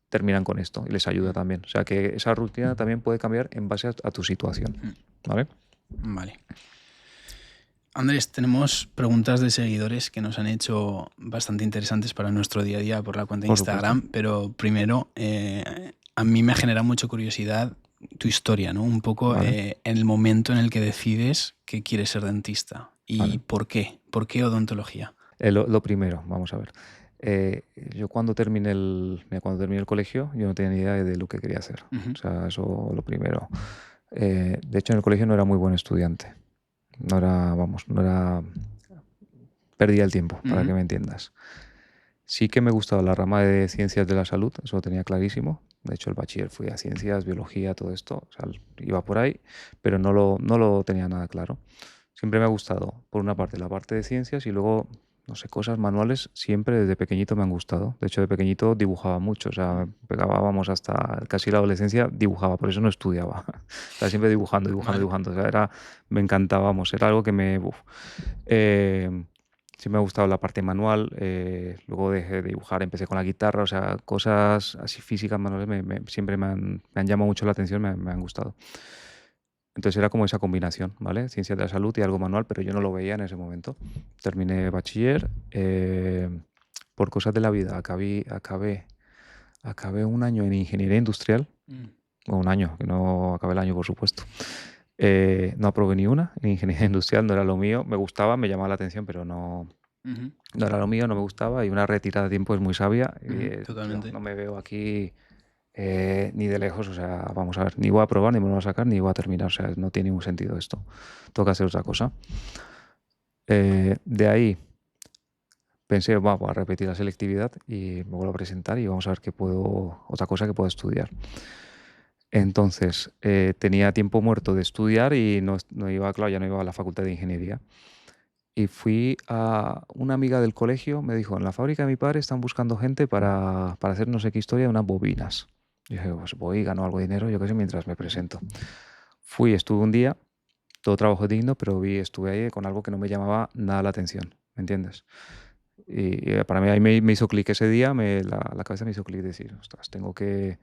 terminan con esto y les ayuda también. O sea que esa rutina también puede cambiar en base a tu situación, ¿vale? Vale. Andrés, tenemos preguntas de seguidores que nos han hecho bastante interesantes para nuestro día a día por la cuenta de Por Instagram, supuesto. pero primero, a mí me genera mucha curiosidad tu historia, ¿no? Un poco Vale. en el momento en el que decides que quieres ser dentista y Vale. por qué. ¿Por qué odontología? Lo primero, vamos a ver. Yo cuando terminé el colegio, yo no tenía ni idea de lo que quería hacer. Ujú. O sea, eso lo primero. De hecho, en el colegio no era muy buen estudiante. No era, vamos, no era... Perdía el tiempo, para que Ujú. me entiendas. Sí que me gustaba la rama de ciencias de la salud, eso lo tenía clarísimo. De hecho, el bachiller fui a ciencias, biología, todo esto. O sea, iba por ahí, pero no lo tenía nada claro. Siempre me ha gustado, por una parte, la parte de ciencias y luego, no sé, cosas manuales, siempre desde pequeñito me han gustado. De hecho, de pequeñito dibujaba mucho, o sea, me pegaba, vamos, hasta casi la adolescencia, dibujaba, por eso no estudiaba. Estaba siempre dibujando, dibujando, Vale. dibujando. O sea, me encantaba, vamos, era algo que me... uf. Eh, sí me ha gustado la parte manual, luego dejé de dibujar, empecé con la guitarra, o sea, cosas así físicas, manuales, siempre me han llamado mucho la atención, me han gustado. Entonces era como esa combinación, ¿vale? Ciencias de la salud y algo manual, pero yo no lo veía en ese momento. Terminé bachiller, por cosas de la vida, acabé un año en ingeniería industrial, Mm. o un año, que no acabé el año, por supuesto. No aprobé ni una en ingeniería industrial, no era lo mío, me gustaba, me llamaba la atención, pero Ujú. no era lo mío, no me gustaba y una retirada de tiempo es muy sabia. Y, Ujú. yo Totalmente. no me veo aquí ni de lejos, o sea, vamos a ver, ni voy a probar, ni me lo voy a sacar, ni voy a terminar, o sea, no tiene ningún sentido esto. Tengo que hacer otra cosa. De ahí pensé, voy a repetir la selectividad y me vuelvo a presentar y vamos a ver otra cosa que puedo estudiar. Entonces, tenía tiempo muerto de estudiar y no iba, claro, ya no iba a la facultad de ingeniería. Y fui a una amiga del colegio, me dijo, en la fábrica de mi padre están buscando gente para hacer no sé qué historia de unas bobinas. Y dije, pues voy, gano algo de dinero, yo qué sé, mientras me Ujú. presento. Fui, estuve un día, todo trabajo digno, pero estuve ahí con algo que no me llamaba nada la atención, ¿me entiendes? Y para mí ahí me hizo clic ese día, la cabeza me hizo clic decir, ostras, tengo que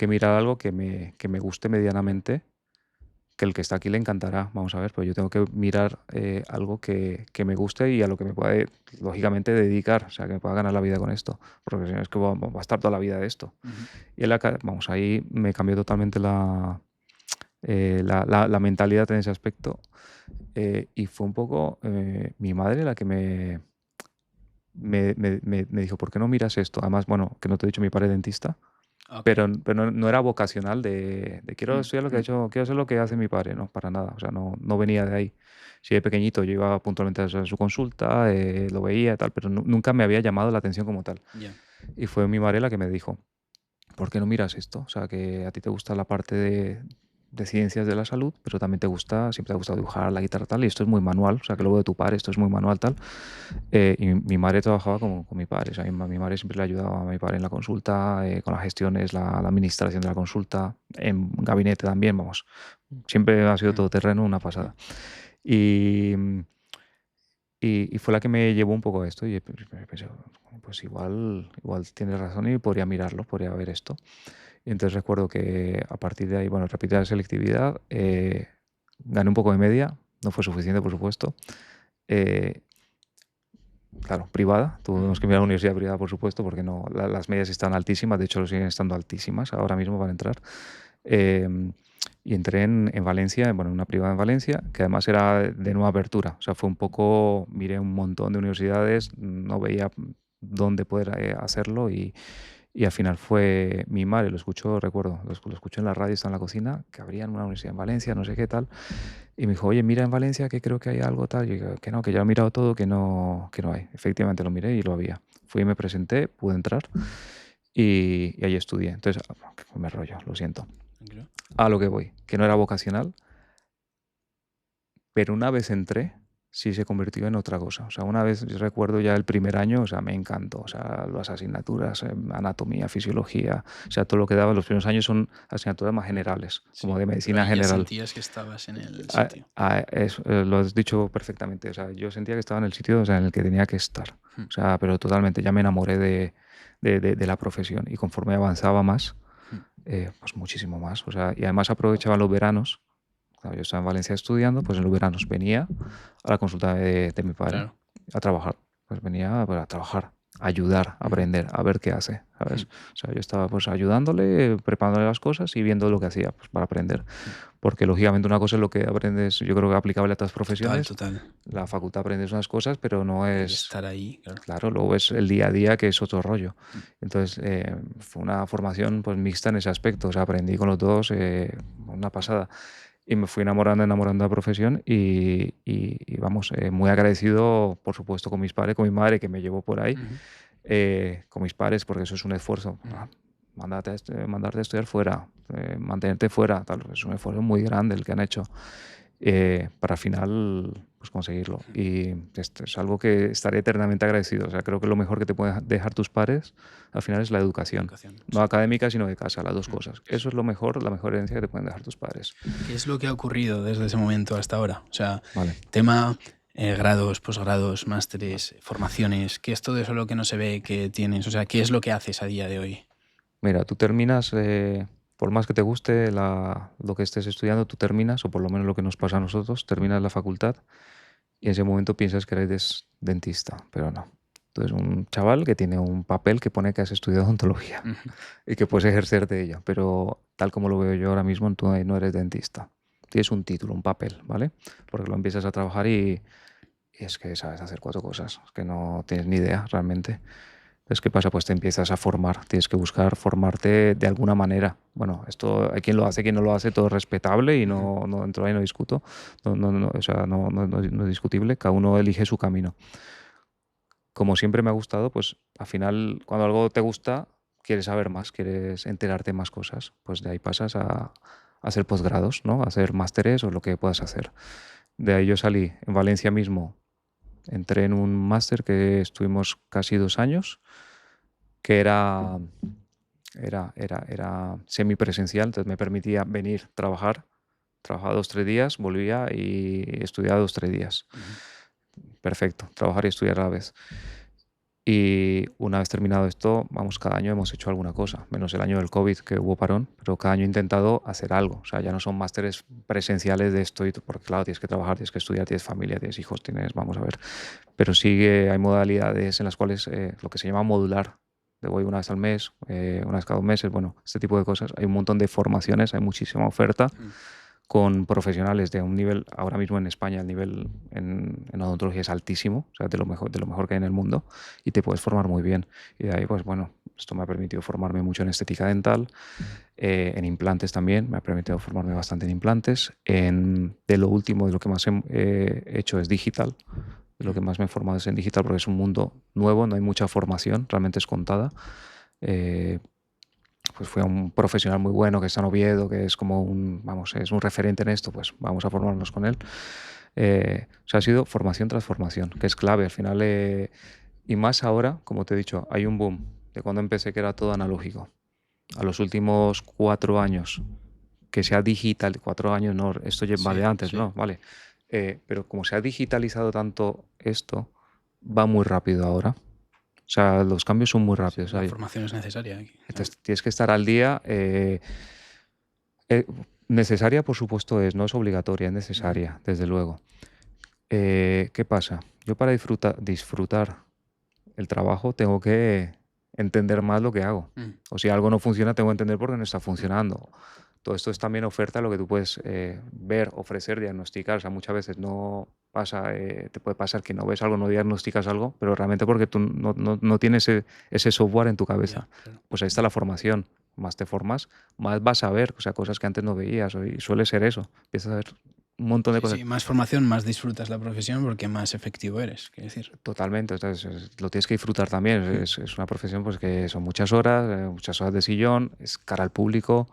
mirar algo que me guste medianamente, que el que está aquí le encantará, vamos a ver, pero yo tengo que mirar algo que me guste y a lo que me pueda, lógicamente, dedicar, o sea, que me pueda ganar la vida con esto, porque si no es que va a estar toda la vida de esto. Ujú. Y vamos, ahí me cambió totalmente la mentalidad en ese aspecto. Y fue un poco mi madre la que me dijo, ¿por qué no miras esto? Además, bueno, que no te he dicho, mi padre es dentista, Ok. pero no era vocacional de quiero Mm. estudiar lo que ha Mm. hecho, quiero hacer lo que hace mi padre, no, para nada, o sea, no venía de ahí. Sí, de pequeñito yo iba puntualmente a su consulta, lo veía y tal, pero nunca me había llamado la atención como tal. Ya. Y fue mi madre la que me dijo, ¿por qué no miras esto? O sea, que a ti te gusta la parte de ciencias de la salud, pero también siempre te ha gustado dibujar la guitarra tal, y esto es muy manual, o sea, que Mm. luego de tu padre, esto es muy manual tal. Y mi madre trabajaba con mi padre, o sea, mi madre siempre le ayudaba a mi padre en la consulta, con las gestiones, la administración de la consulta, en gabinete también, vamos. Siempre ha sido Mm. todoterreno, una pasada. Y, y fue la que me llevó un poco a esto y pensé, pues igual tienes razón y podría mirarlo, podría ver esto. Y entonces recuerdo que a partir de ahí, bueno, repetí la selectividad, gané un poco de media, no fue suficiente, por supuesto. Eh, claro, privada, tuvimos Ujú. que mirar a la universidad privada, por supuesto, porque no, las medias están altísimas, de hecho lo siguen estando altísimas ahora mismo para entrar. Em, y entré en Valencia, bueno, en una privada en Valencia, que además era de nueva apertura. O sea, fue un poco, miré un montón de universidades, no veía dónde poder hacerlo y al final fue mi madre, lo escuchó, recuerdo, lo escuchó en la radio, está en la cocina, que abrían una universidad en Valencia, no sé qué tal. Y me dijo, oye, mira en Valencia que creo que hay algo tal. Yo digo, que no, que ya lo he mirado todo, que no hay. Efectivamente lo miré y lo había. Fui y me presenté, pude entrar y ahí estudié. Entonces, me rollo, lo siento. Tranquilo. A lo que voy, que no era vocacional, pero una vez entré, sí se convirtió en otra cosa. O sea, una vez yo recuerdo ya el primer año, o sea, me encantó. O sea, las asignaturas, anatomía, fisiología, o sea, todo lo que daba los primeros años son asignaturas más generales, como Sí. de Pero medicina ahí ya general. sentías que estabas en el sitio. Lo has dicho perfectamente. O sea, yo sentía que estaba en el sitio, o sea, en el que tenía que estar. Mm. O sea, pero totalmente, ya me enamoré de la profesión y conforme avanzaba más, Mm. pues muchísimo más. O sea, y además aprovechaba los veranos. Claro, yo estaba en Valencia estudiando, pues en los veranos venía a la consulta de mi padre Claro. a trabajar. Pues venía pues, a trabajar. ayudar, aprender, a ver qué hace, ¿sabes? O sea, yo estaba pues ayudándole, preparándole las cosas y viendo lo que hacía pues, para aprender. Porque lógicamente una cosa es lo que aprendes, yo creo que aplicable a otras Total, profesiones. total. La facultad aprendes unas cosas, pero no El es, estar ahí, claro. claro, luego es el día a día que es otro rollo. Entonces fue una formación pues mixta en ese aspecto, o sea, aprendí con los dos, una pasada. Y me fui enamorando de la profesión y vamos, muy agradecido, por supuesto, con mis padres, con mi madre que me llevó por ahí, con mis padres, porque eso es un esfuerzo. Mandarte a estudiar fuera, mantenerte fuera, tal, es un esfuerzo muy grande el que han hecho para al final pues, conseguirlo. Y esto es algo que estaré eternamente agradecido. O sea, creo que lo mejor que te pueden dejar tus padres al final es la educación. No académica, sino de casa, las dos cosas. Eso es lo mejor, la mejor herencia que te pueden dejar tus padres. ¿Qué es lo que ha ocurrido desde ese momento hasta ahora? O sea, Vale. tema grados, posgrados, másteres, formaciones, ¿qué es todo eso lo que no se ve que tienes? O sea, ¿qué es lo que haces a día de hoy? Mira, tú terminas, por más que te guste lo que estés estudiando, tú terminas, o por lo menos lo que nos pasa a nosotros, terminas la facultad y en ese momento piensas que eres dentista, pero no. Tú eres un chaval que tiene un papel que pone que has estudiado odontología y que puedes ejercer de ello, pero tal como lo veo yo ahora mismo, tú no eres dentista. Tienes un título, un papel, ¿vale? Porque lo empiezas a trabajar y es que sabes hacer 4 cosas, es que no tienes ni idea realmente. Entonces, ¿qué pasa? Pues te empiezas a formar, tienes que buscar formarte de alguna manera. Bueno, esto hay quien lo hace, quien no lo hace, todo es respetable y no entro ahí, no discuto, o sea, no es discutible, cada uno elige su camino. Como siempre me ha gustado, pues al final, cuando algo te gusta, quieres saber más, quieres enterarte más cosas, pues de ahí pasas a hacer posgrados, ¿no? A hacer másteres o lo que puedas hacer. De ahí yo salí en Valencia mismo, entré en un máster que estuvimos casi 2 años, que era semipresencial, entonces me permitía venir, trabajaba 2-3 días, volvía y estudiaba 2-3 días. Perfecto, trabajar y estudiar a la vez. Y una vez terminado esto, vamos, cada año hemos hecho alguna cosa, menos el año del COVID que hubo parón, pero cada año he intentado hacer algo. O sea, ya no son másteres presenciales de esto, porque claro, tienes que trabajar, tienes que estudiar, tienes familia, tienes hijos, vamos a ver. Pero sí que hay modalidades en las cuales lo que se llama modular, de voy una vez al mes, una vez cada 2 meses, bueno, este tipo de cosas. Hay un montón de formaciones, hay muchísima oferta con profesionales de un nivel, ahora mismo en España el nivel en odontología es altísimo, o sea, de lo mejor que hay en el mundo, y te puedes formar muy bien. Y de ahí, pues bueno, esto me ha permitido formarme mucho en estética dental, en implantes también, me ha permitido formarme bastante en implantes. De lo último, de lo que más he hecho es digital, de lo que más me he formado es en digital porque es un mundo nuevo, no hay mucha formación, realmente es contada. Pues fue un profesional muy bueno que está en Oviedo, que es como es un referente en esto, pues vamos a formarnos con él. O sea, ha sido formación tras formación, que es clave al final. Y más ahora, como te he dicho, hay un boom de cuando empecé que era todo analógico. A los últimos 4 años, que se ha digitalizado, 4 años no, esto va de antes, ¿no? Vale. Pero como se ha digitalizado tanto esto, va muy rápido ahora. O sea, los cambios son muy rápidos. La formación es necesaria aquí. Entonces, tienes que estar al día. Necesaria, por supuesto, no es obligatoria, es necesaria, desde luego. ¿Qué pasa? Yo para disfrutar el trabajo tengo que entender más lo que hago. O si algo no funciona, tengo que entender por qué no está funcionando. Todo esto es también oferta, lo que tú puedes ver, ofrecer, diagnosticar. O sea, muchas veces no pasa, te puede pasar que no ves algo, no diagnosticas algo, pero realmente porque tú no tienes ese software en tu cabeza. Ya, claro. Pues ahí está la formación. Más te formas, más vas a ver, o sea, cosas que antes no veías. Y suele ser eso. Empiezas a ver un montón de cosas. Sí, más formación, más disfrutas la profesión porque más efectivo eres, quiero decir. Totalmente, entonces lo tienes que disfrutar también. Es una profesión pues que son muchas horas de sillón, es cara al público.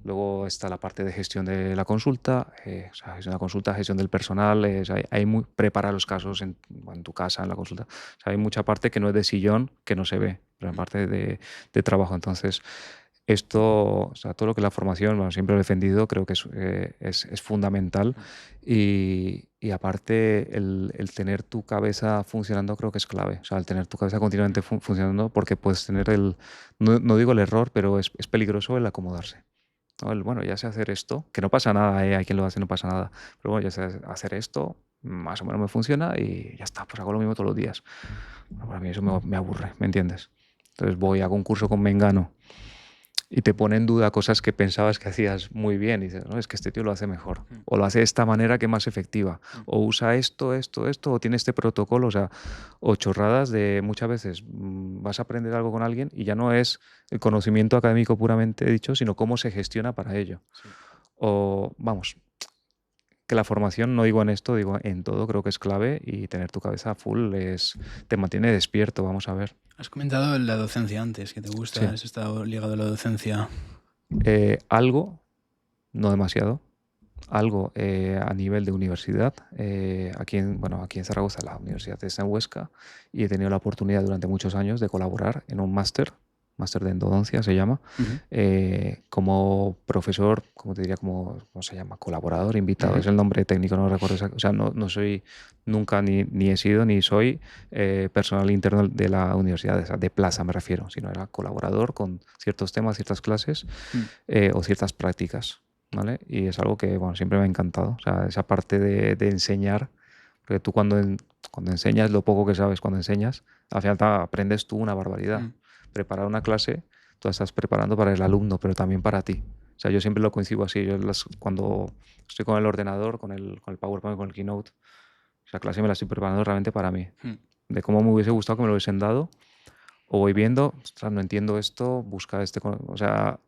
Luego está la parte de gestión de la consulta, o sea, gestión de la consulta, gestión del personal, prepara los casos en tu casa, en la consulta. O sea, hay mucha parte que no es de sillón, que no se ve, pero en parte de trabajo. Entonces, esto, o sea, todo lo que es la formación, bueno, siempre lo he defendido, creo que es fundamental. Y aparte, el tener tu cabeza funcionando creo que es clave. O sea, el tener tu cabeza continuamente funcionando, porque puedes tener no digo el error, pero es peligroso el acomodarse. ¿No? Bueno, ya sé hacer esto, que no pasa nada, hay quien lo hace, no pasa nada. Pero bueno, ya sé hacer esto, más o menos me funciona y ya está, pues hago lo mismo todos los días. Bueno, para mí eso me aburre, ¿me entiendes? Entonces voy, hago un curso con Mengano y te pone en duda cosas que pensabas que hacías muy bien y dices, no, es que este tío lo hace mejor, o lo hace de esta manera que es más efectiva, o usa esto, o tiene este protocolo, o sea, o chorradas de muchas veces vas a aprender algo con alguien y ya no es el conocimiento académico puramente dicho, sino cómo se gestiona para ello. Sí. O vamos, que la formación, no digo en esto, digo en todo, creo que es clave y tener tu cabeza full te mantiene despierto, vamos a ver. Has comentado la docencia antes, que te gusta, Sí. has estado ligado a la docencia. Algo, no demasiado, algo a nivel de universidad. Aquí en Zaragoza la universidad está en Huesca y he tenido la oportunidad durante muchos años de colaborar en un máster de endodoncia se llama, como profesor, como te diría, ¿cómo se llama? Colaborador, invitado, es el nombre técnico, no recuerdo exacto. O sea, no soy nunca ni he sido ni soy personal interno de la universidad, o sea, de plaza me refiero, sino era colaborador con ciertos temas, ciertas clases o ciertas prácticas, ¿vale? Y es algo que, bueno, siempre me ha encantado, o sea, esa parte de enseñar, porque tú cuando enseñas lo poco que sabes, cuando enseñas, al final aprendes tú una barbaridad. Preparar una clase, tú la estás preparando para el alumno, pero también para ti. O sea, yo siempre lo concibo así. Cuando estoy con el ordenador, con el PowerPoint, con el Keynote, esa clase me la estoy preparando realmente para mí. De cómo me hubiese gustado que me lo hubiesen dado, o voy viendo, ostras, no entiendo esto, busca o sea,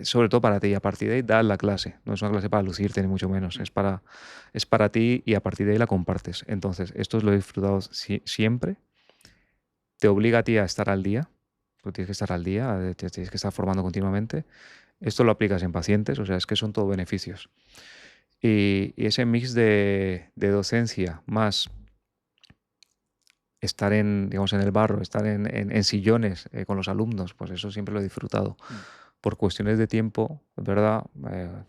sobre todo para ti. Y a partir de ahí, da la clase. No es una clase para lucirte, ni mucho menos. Es para ti y a partir de ahí la compartes. Entonces, esto lo he disfrutado siempre. Te obliga a ti a estar al día. Porque tienes que estar al día, tienes que estar formando continuamente. Esto lo aplicas en pacientes, o sea, es que son todo beneficios. Y ese mix de docencia más estar digamos, en el barro, estar en sillones con los alumnos, pues eso siempre lo he disfrutado. Por cuestiones de tiempo, es verdad,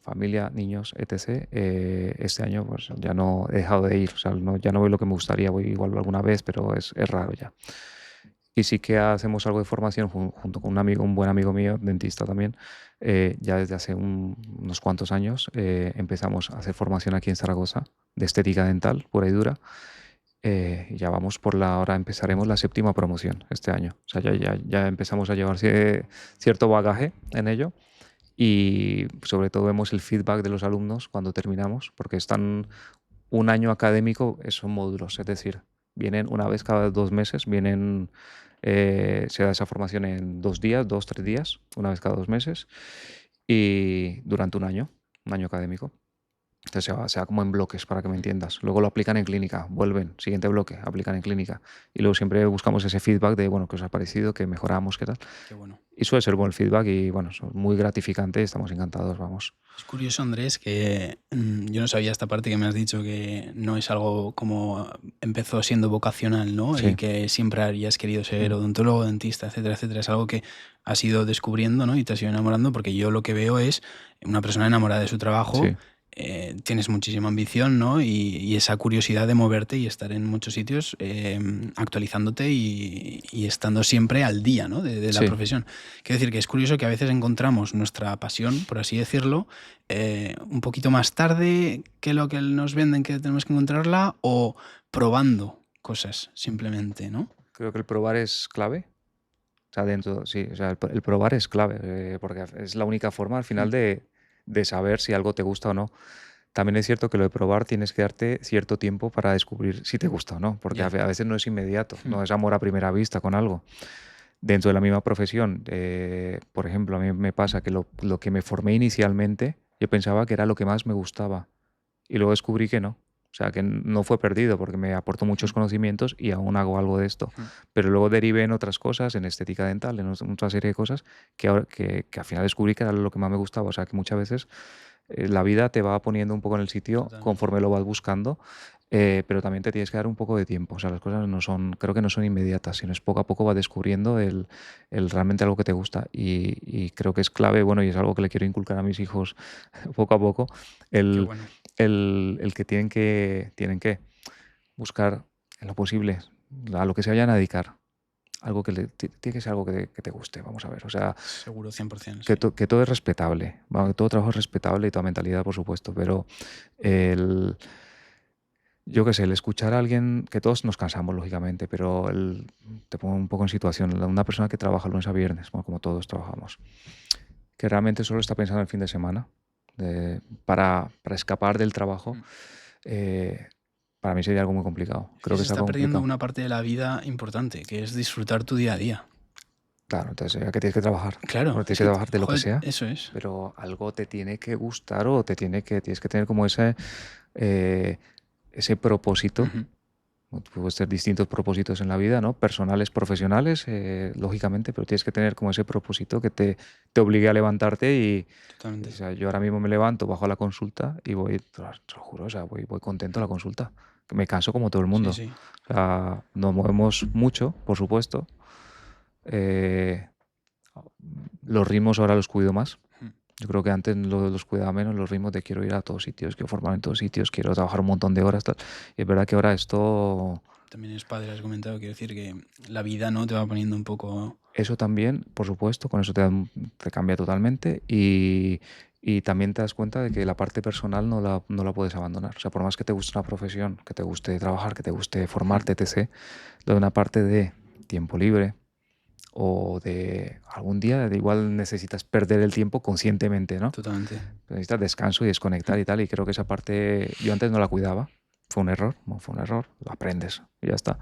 familia, niños, etc. Este año pues ya no he dejado de ir, o sea, ya no voy lo que me gustaría, voy igual alguna vez, pero es raro ya. Y sí que hacemos algo de formación junto con un buen amigo mío, dentista también. Ya desde hace unos cuantos años empezamos a hacer formación aquí en Zaragoza de estética dental, pura y dura. Ya vamos ahora empezaremos la 7ª promoción este año. O sea, ya empezamos a llevar cierto bagaje en ello. Y sobre todo vemos el feedback de los alumnos cuando terminamos, porque están un año académico, son módulos, es decir, vienen una vez cada 2 meses, se da esa formación en 2 días, 2, 3 días, una vez cada 2 meses, y durante un año académico. Entonces se va como en bloques, para que me entiendas. Luego lo aplican en clínica, vuelven, siguiente bloque, aplican en clínica. Y luego siempre buscamos ese feedback de, bueno, qué os ha parecido, qué mejoramos, qué tal. Qué bueno. Y suele ser buen el feedback y, bueno, es muy gratificante, estamos encantados, vamos. Es curioso, Andrés, que yo no sabía esta parte que me has dicho, que no es algo como empezó siendo vocacional, ¿no? Sí. Y que siempre habías querido ser odontólogo, dentista, etcétera, etcétera. Es algo que has ido descubriendo, ¿no? Y te has ido enamorando, porque yo lo que veo es una persona enamorada de su trabajo. Sí. Tienes muchísima ambición, ¿no? Y esa curiosidad de moverte y estar en muchos sitios actualizándote y estando siempre al día, ¿no? de la profesión. Quiero decir que es curioso que a veces encontramos nuestra pasión, por así decirlo, un poquito más tarde que lo que nos venden que tenemos que encontrarla, o probando cosas simplemente, ¿no? Creo que el probar es clave. O sea, el probar es clave, porque es la única forma al final de saber si algo te gusta o no. También es cierto que lo de probar tienes que darte cierto tiempo para descubrir si te gusta o no, porque a veces no es inmediato, no es amor a primera vista con algo. Dentro de la misma profesión, por ejemplo, a mí me pasa que lo que me formé inicialmente, yo pensaba que era lo que más me gustaba y luego descubrí que no. O sea, que no fue perdido porque me aportó muchos conocimientos y aún hago algo de esto. Pero luego derivé en otras cosas, en estética dental, en otra serie de cosas que al final descubrí que era lo que más me gustaba. O sea, que muchas veces la vida te va poniendo un poco en el sitio conforme lo vas buscando, pero también te tienes que dar un poco de tiempo. O sea, las cosas creo que no son inmediatas, sino es poco a poco vas descubriendo el realmente algo que te gusta. Y creo que es clave, bueno, y es algo que le quiero inculcar a mis hijos poco a poco, el que tienen que buscar en lo posible, a lo que se vayan a dedicar, algo tiene que ser algo que te guste, vamos a ver. O sea, seguro, 100%. Que todo es respetable, todo trabajo es respetable y toda mentalidad, por supuesto, pero Yo qué sé, el escuchar a alguien, que todos nos cansamos, lógicamente, pero te pongo un poco en situación, una persona que trabaja lunes a viernes, bueno, como todos trabajamos, que realmente solo está pensando en el fin de semana, para escapar del trabajo, eh, para mí sería algo muy complicado. Es que Creo que se es está algo perdiendo complicado. una parte de la vida importante, que es disfrutar tu día a día. Claro, entonces ya que tienes que trabajar, Claro, bueno, tienes es que que, trabajar de lo que joder, sea, eso es. pero algo te tiene que gustar o tienes que tener como ese propósito. Ujú, Puedes tener distintos propósitos en la vida, ¿no? Personales, profesionales, lógicamente, pero tienes que tener como ese propósito que te obligue a levantarte o totalmente. sea, yo ahora mismo me levanto, bajo a la consulta y voy, te lo juro, o sea, voy contento a la consulta. Que me canso como todo el Sí, mundo. sí. O sea, nos movemos mucho, por supuesto. Eh, los ritmos ahora los cuido más. Ujú. Yo creo que antes los cuidaba menos, los ritmos de quiero ir a todos sitios, quiero formar en todos sitios, quiero trabajar un montón de horas, tal. Y es verdad que ahora esto, También es padre, has comentado, quiero decir que la vida no te va poniendo un poco... eso también, por supuesto, con eso te cambia totalmente y también te das cuenta de que la parte personal no la puedes abandonar. O sea, por más que te guste una profesión, que te guste trabajar, que te guste Ujú, formarte, etc., de una parte de tiempo libre o de algún día, de igual necesitas perder el tiempo conscientemente, ¿no? totalmente. Necesitas descanso y desconectar Ujú. y tal, y creo que esa parte yo antes no la cuidaba. Fue un error, bueno, fue un error, lo aprendes y ya está.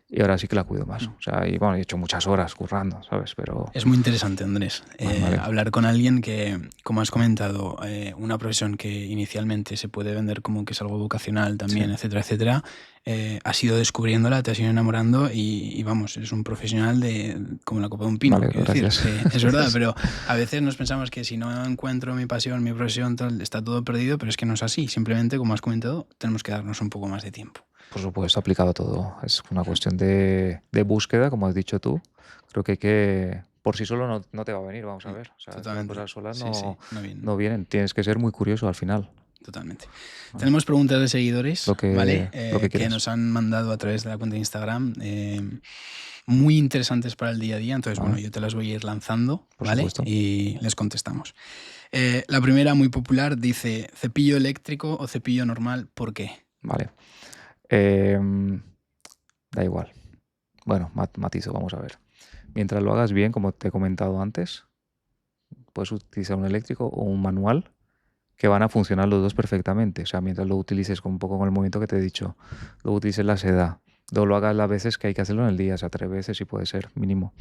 Y ahora sí que la cuido más. O sea, y bueno, he hecho muchas horas currando, ¿sabes? Pero, Es muy interesante, Andrés, vale. hablar con alguien que, como has comentado, una profesión que inicialmente se puede vender como que es algo vocacional Sí, también, etcétera, etcétera, has ido descubriéndola, te has ido enamorando y vamos, eres un profesional como la copa de un pino, vale, quiero decir. gracias. Es verdad, pero a veces nos pensamos que si no encuentro mi pasión, mi profesión, tal, está todo perdido, pero es que no es así. Simplemente, como has comentado, tenemos que darnos un poco más de tiempo. Por supuesto, aplicado a todo. Es una cuestión de búsqueda, como has dicho tú. Creo que por sí solo no te va a venir, vamos a ver. O sea, las Totalmente. cosas solas Sí, sí, no bien. no vienen. Tienes que ser muy curioso al final. Totalmente. ¿Vale? Tenemos preguntas de seguidores, ¿vale? Lo que Que quieras, nos han mandado a través de la cuenta de Instagram, muy interesantes para el día a día. Entonces, bueno, ¿vale? yo te las voy a ir lanzando, Por ¿vale? supuesto. Y les contestamos. La primera, muy popular, dice, ¿cepillo eléctrico o cepillo normal? ¿Por qué? Vale. Em, Da igual. Bueno, matizo, vamos a ver. Mientras lo hagas bien, como te he comentado antes, puedes utilizar un eléctrico o un manual que van a funcionar los dos perfectamente. O sea, mientras lo utilices con un poco con el movimiento que te he dicho, luego utilices la seda, luego lo hagas las veces que hay que hacerlo en el día, o sea, 3 veces si puede ser, mínimo.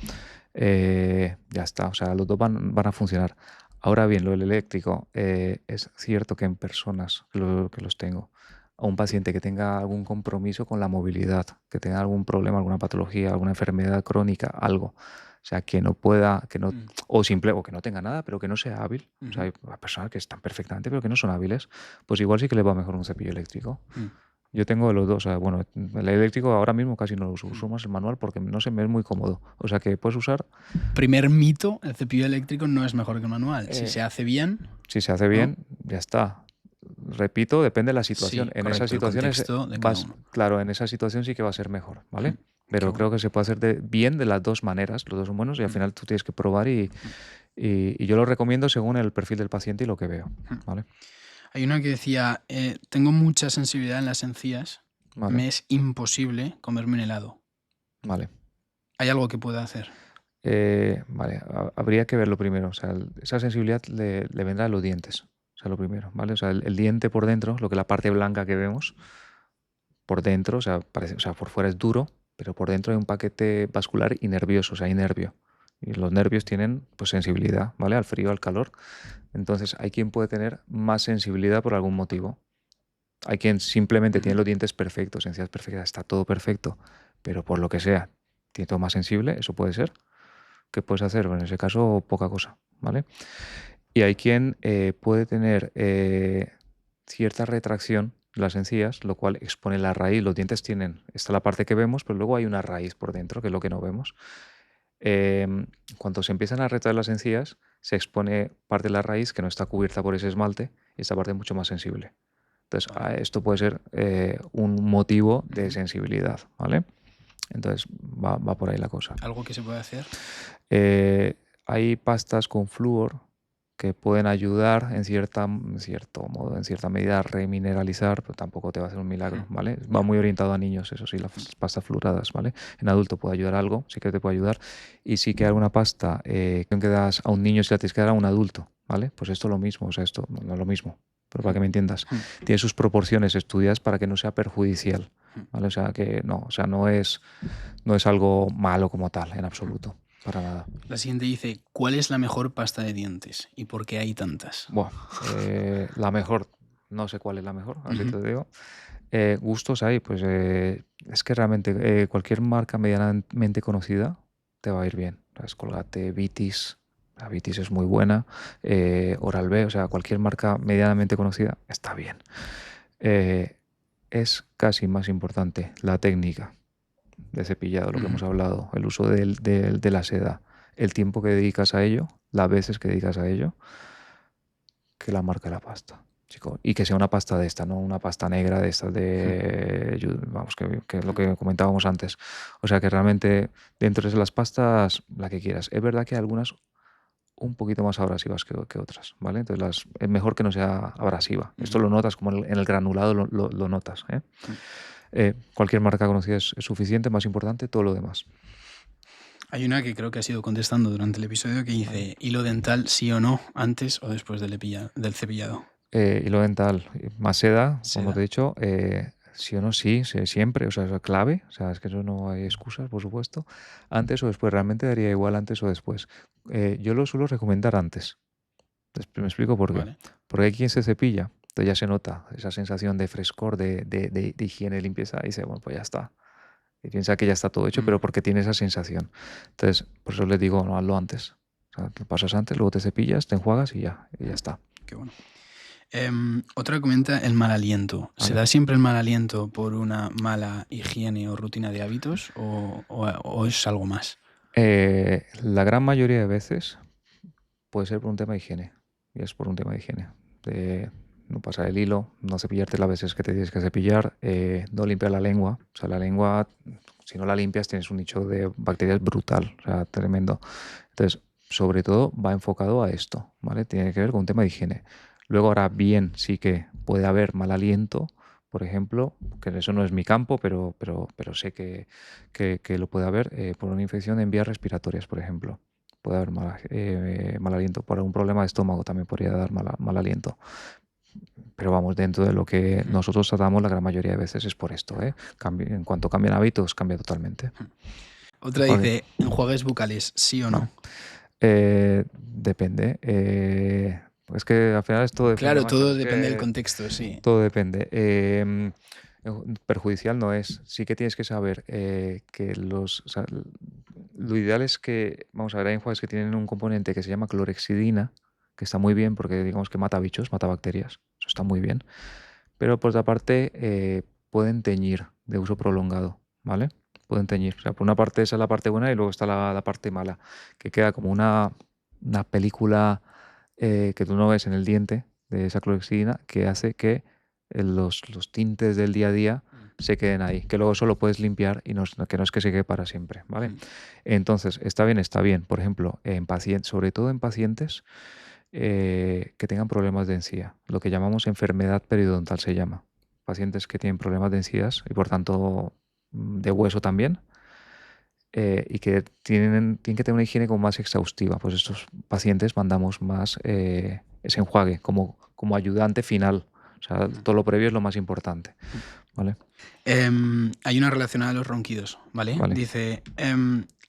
Ya está, o sea, los dos van a funcionar. Ahora bien, lo del eléctrico, es cierto que en personas que los tengo, a un paciente que tenga algún compromiso con la movilidad, que tenga algún problema, alguna patología, alguna enfermedad crónica, algo. O sea, que no pueda, Mm, o que no tenga nada, pero que no sea hábil. O sea, ujú, hay personas que están perfectamente, pero que no son hábiles. Pues igual sí que les va mejor un cepillo eléctrico. mm, Yo tengo los dos. O sea, bueno, el eléctrico ahora mismo casi no lo uso. mm. Uso más el manual porque no se me es muy cómodo. O sea, que puedes usar, Primer mito, el cepillo eléctrico no es mejor que el manual. Si eh, se hace bien, si se hace ¿no? bien, ya está. Repito, depende de la situación. Sí, En esas correcto, el situaciones contexto de cada uno. claro, en esa situación sí que va a ser mejor, Mm, ¿vale? qué Pero creo bueno. que se puede hacer bien de las dos maneras, los dos son buenos y al Mm, final tú tienes que probar mm, y yo lo recomiendo según el perfil del paciente y lo que veo, mm. ¿vale? Hay una que decía, tengo mucha sensibilidad en las encías, Vale, me es imposible comerme un helado. vale. ¿Hay algo que pueda hacer? Vale, habría que verlo primero. O sea, esa sensibilidad le vendrá a los dientes. O sea, lo primero, ¿vale? O sea, el diente por dentro, lo que la parte blanca que vemos, por dentro, o sea, o sea, por fuera es duro, pero por dentro hay un paquete vascular y nervioso, o sea, hay nervio. Y los nervios tienen pues sensibilidad, ¿vale? Al frío, al calor. Entonces, hay quien puede tener más sensibilidad por algún motivo. Hay quien simplemente tiene Ujú, los dientes perfectos, encías perfectas, está todo perfecto, pero por lo que sea, tiene todo más sensible, eso puede ser. ¿Qué puedes hacer? Bueno, en ese caso, poca cosa, ¿vale? Y hay quien puede tener cierta retracción de las encías, lo cual expone la raíz. Los dientes tienen, está la parte que vemos, pero luego hay una raíz por dentro, que es lo que no vemos. Cuando se empiezan a retraer las encías, se expone parte de la raíz que no está cubierta por ese esmalte y esta parte es mucho más sensible. Entonces, vale. esto puede ser un motivo de Ujú. sensibilidad, ¿vale? Entonces, va por ahí la cosa. ¿Algo que se puede hacer? Eh, Hay pastas con flúor que pueden ayudar en cierto modo, en cierta medida a remineralizar, pero tampoco te va a hacer un milagro, ¿vale? Va muy orientado a niños, eso sí, las pastas fluoradas, ¿vale? En adulto puede ayudar algo, sí que te puede ayudar, y sí que alguna pasta que das a un niño si la tienes que dar a un adulto, ¿vale? Pues esto es lo mismo, o sea, esto no es lo mismo, pero para que me entiendas, tiene sus proporciones estudiadas para que no sea perjudicial, ¿vale? O sea, que no, o sea, no es algo malo como tal, en absoluto. Para nada. La siguiente dice, ¿cuál es la mejor pasta de dientes y por qué hay tantas? Bueno, la mejor, no sé cuál es la mejor, así te digo. Gustos hay, pues es que realmente cualquier marca medianamente conocida te va a ir bien. ¿Sabes? Colgate, Vitis, la Vitis es muy buena, Oral-B, o sea, cualquier marca medianamente conocida está bien. Es casi más importante la técnica de cepillado, lo que hemos hablado, el uso de la seda, el tiempo que dedicas a ello, las veces que dedicas a ello, que la marca de la pasta, chico. Y que sea una pasta de esta, no una pasta negra de estas vamos, que es lo que comentábamos antes. O sea que realmente dentro de las pastas, la que quieras. Es verdad que hay algunas un poquito más abrasivas que otras, ¿vale? Entonces es mejor que no sea abrasiva. Esto lo notas como en el granulado lo notas, ¿eh? Cualquier marca conocida es suficiente, más importante, todo lo demás. Hay una que creo que has ido contestando durante el episodio que dice, ¿hilo dental sí o no, antes o después del cepillado? Hilo dental, más seda, como te he dicho, sí o no, sí, siempre, o sea, es clave, o sea, es que eso no hay excusas, por supuesto, antes o después, realmente daría igual antes o después. Yo lo suelo recomendar antes. Me explico por qué. Vale. Porque hay quien se cepilla, entonces ya se nota esa sensación de frescor, de higiene, limpieza, y dice, bueno, pues ya está. Y piensa que ya está todo hecho, pero porque tiene esa sensación. Entonces, por eso les digo, no, hazlo antes. O sea, lo pasas antes, luego te cepillas, te enjuagas y ya está. Qué bueno. Otra comenta el mal aliento. ¿Se Vale. da siempre el mal aliento por una mala higiene o rutina de hábitos o es algo más? La gran mayoría de veces puede ser por un tema de higiene. Y es por un tema de higiene. De no pasar el hilo, no cepillarte las veces que te tienes que cepillar, no limpiar la lengua. O sea, la lengua, si no la limpias, tienes un nicho de bacterias brutal, o sea, tremendo. Entonces, sobre todo va enfocado a esto, ¿vale? Tiene que ver con un tema de higiene. Luego, ahora bien, sí que puede haber mal aliento, por ejemplo, que eso no es mi campo, pero sé que lo puede haber por una infección en vías respiratorias, por ejemplo. Puede haber mal aliento. Por algún problema de estómago también podría dar mal aliento. Pero vamos, dentro de lo que nosotros tratamos la gran mayoría de veces es por esto, ¿eh? En cuanto cambian hábitos, cambia totalmente. Otra Vale. dice, ¿enjuagues bucales sí o no? Depende. Es que al final es todo depende. Claro, macho, todo es depende del que contexto, sí. todo depende. Perjudicial no es. Sí que tienes que saber que o sea, lo ideal es que, vamos a ver, hay enjuagues que tienen un componente que se llama clorhexidina, que está muy bien porque digamos que mata bichos, mata bacterias. Eso está muy bien. Pero por otra parte, pueden teñir de uso prolongado, ¿vale? Pueden teñir. O sea, por una parte esa es la parte buena y luego está la parte mala, que queda como una película que tú no ves en el diente de esa clorhexidina que hace que los tintes del día a día se queden ahí, que luego solo puedes limpiar y que no es que se quede para siempre, ¿vale? Entonces, está bien. Por ejemplo, sobre todo en pacientes que tengan problemas de encía, lo que llamamos enfermedad periodontal se llama. Pacientes que tienen problemas de encías y por tanto de hueso también, y que tienen que tener una higiene como más exhaustiva. Pues estos pacientes mandamos más ese enjuague como ayudante final. O sea, todo lo previo es lo más importante, ¿vale? Hay una relacionada a los ronquidos, ¿vale? Vale. Dice,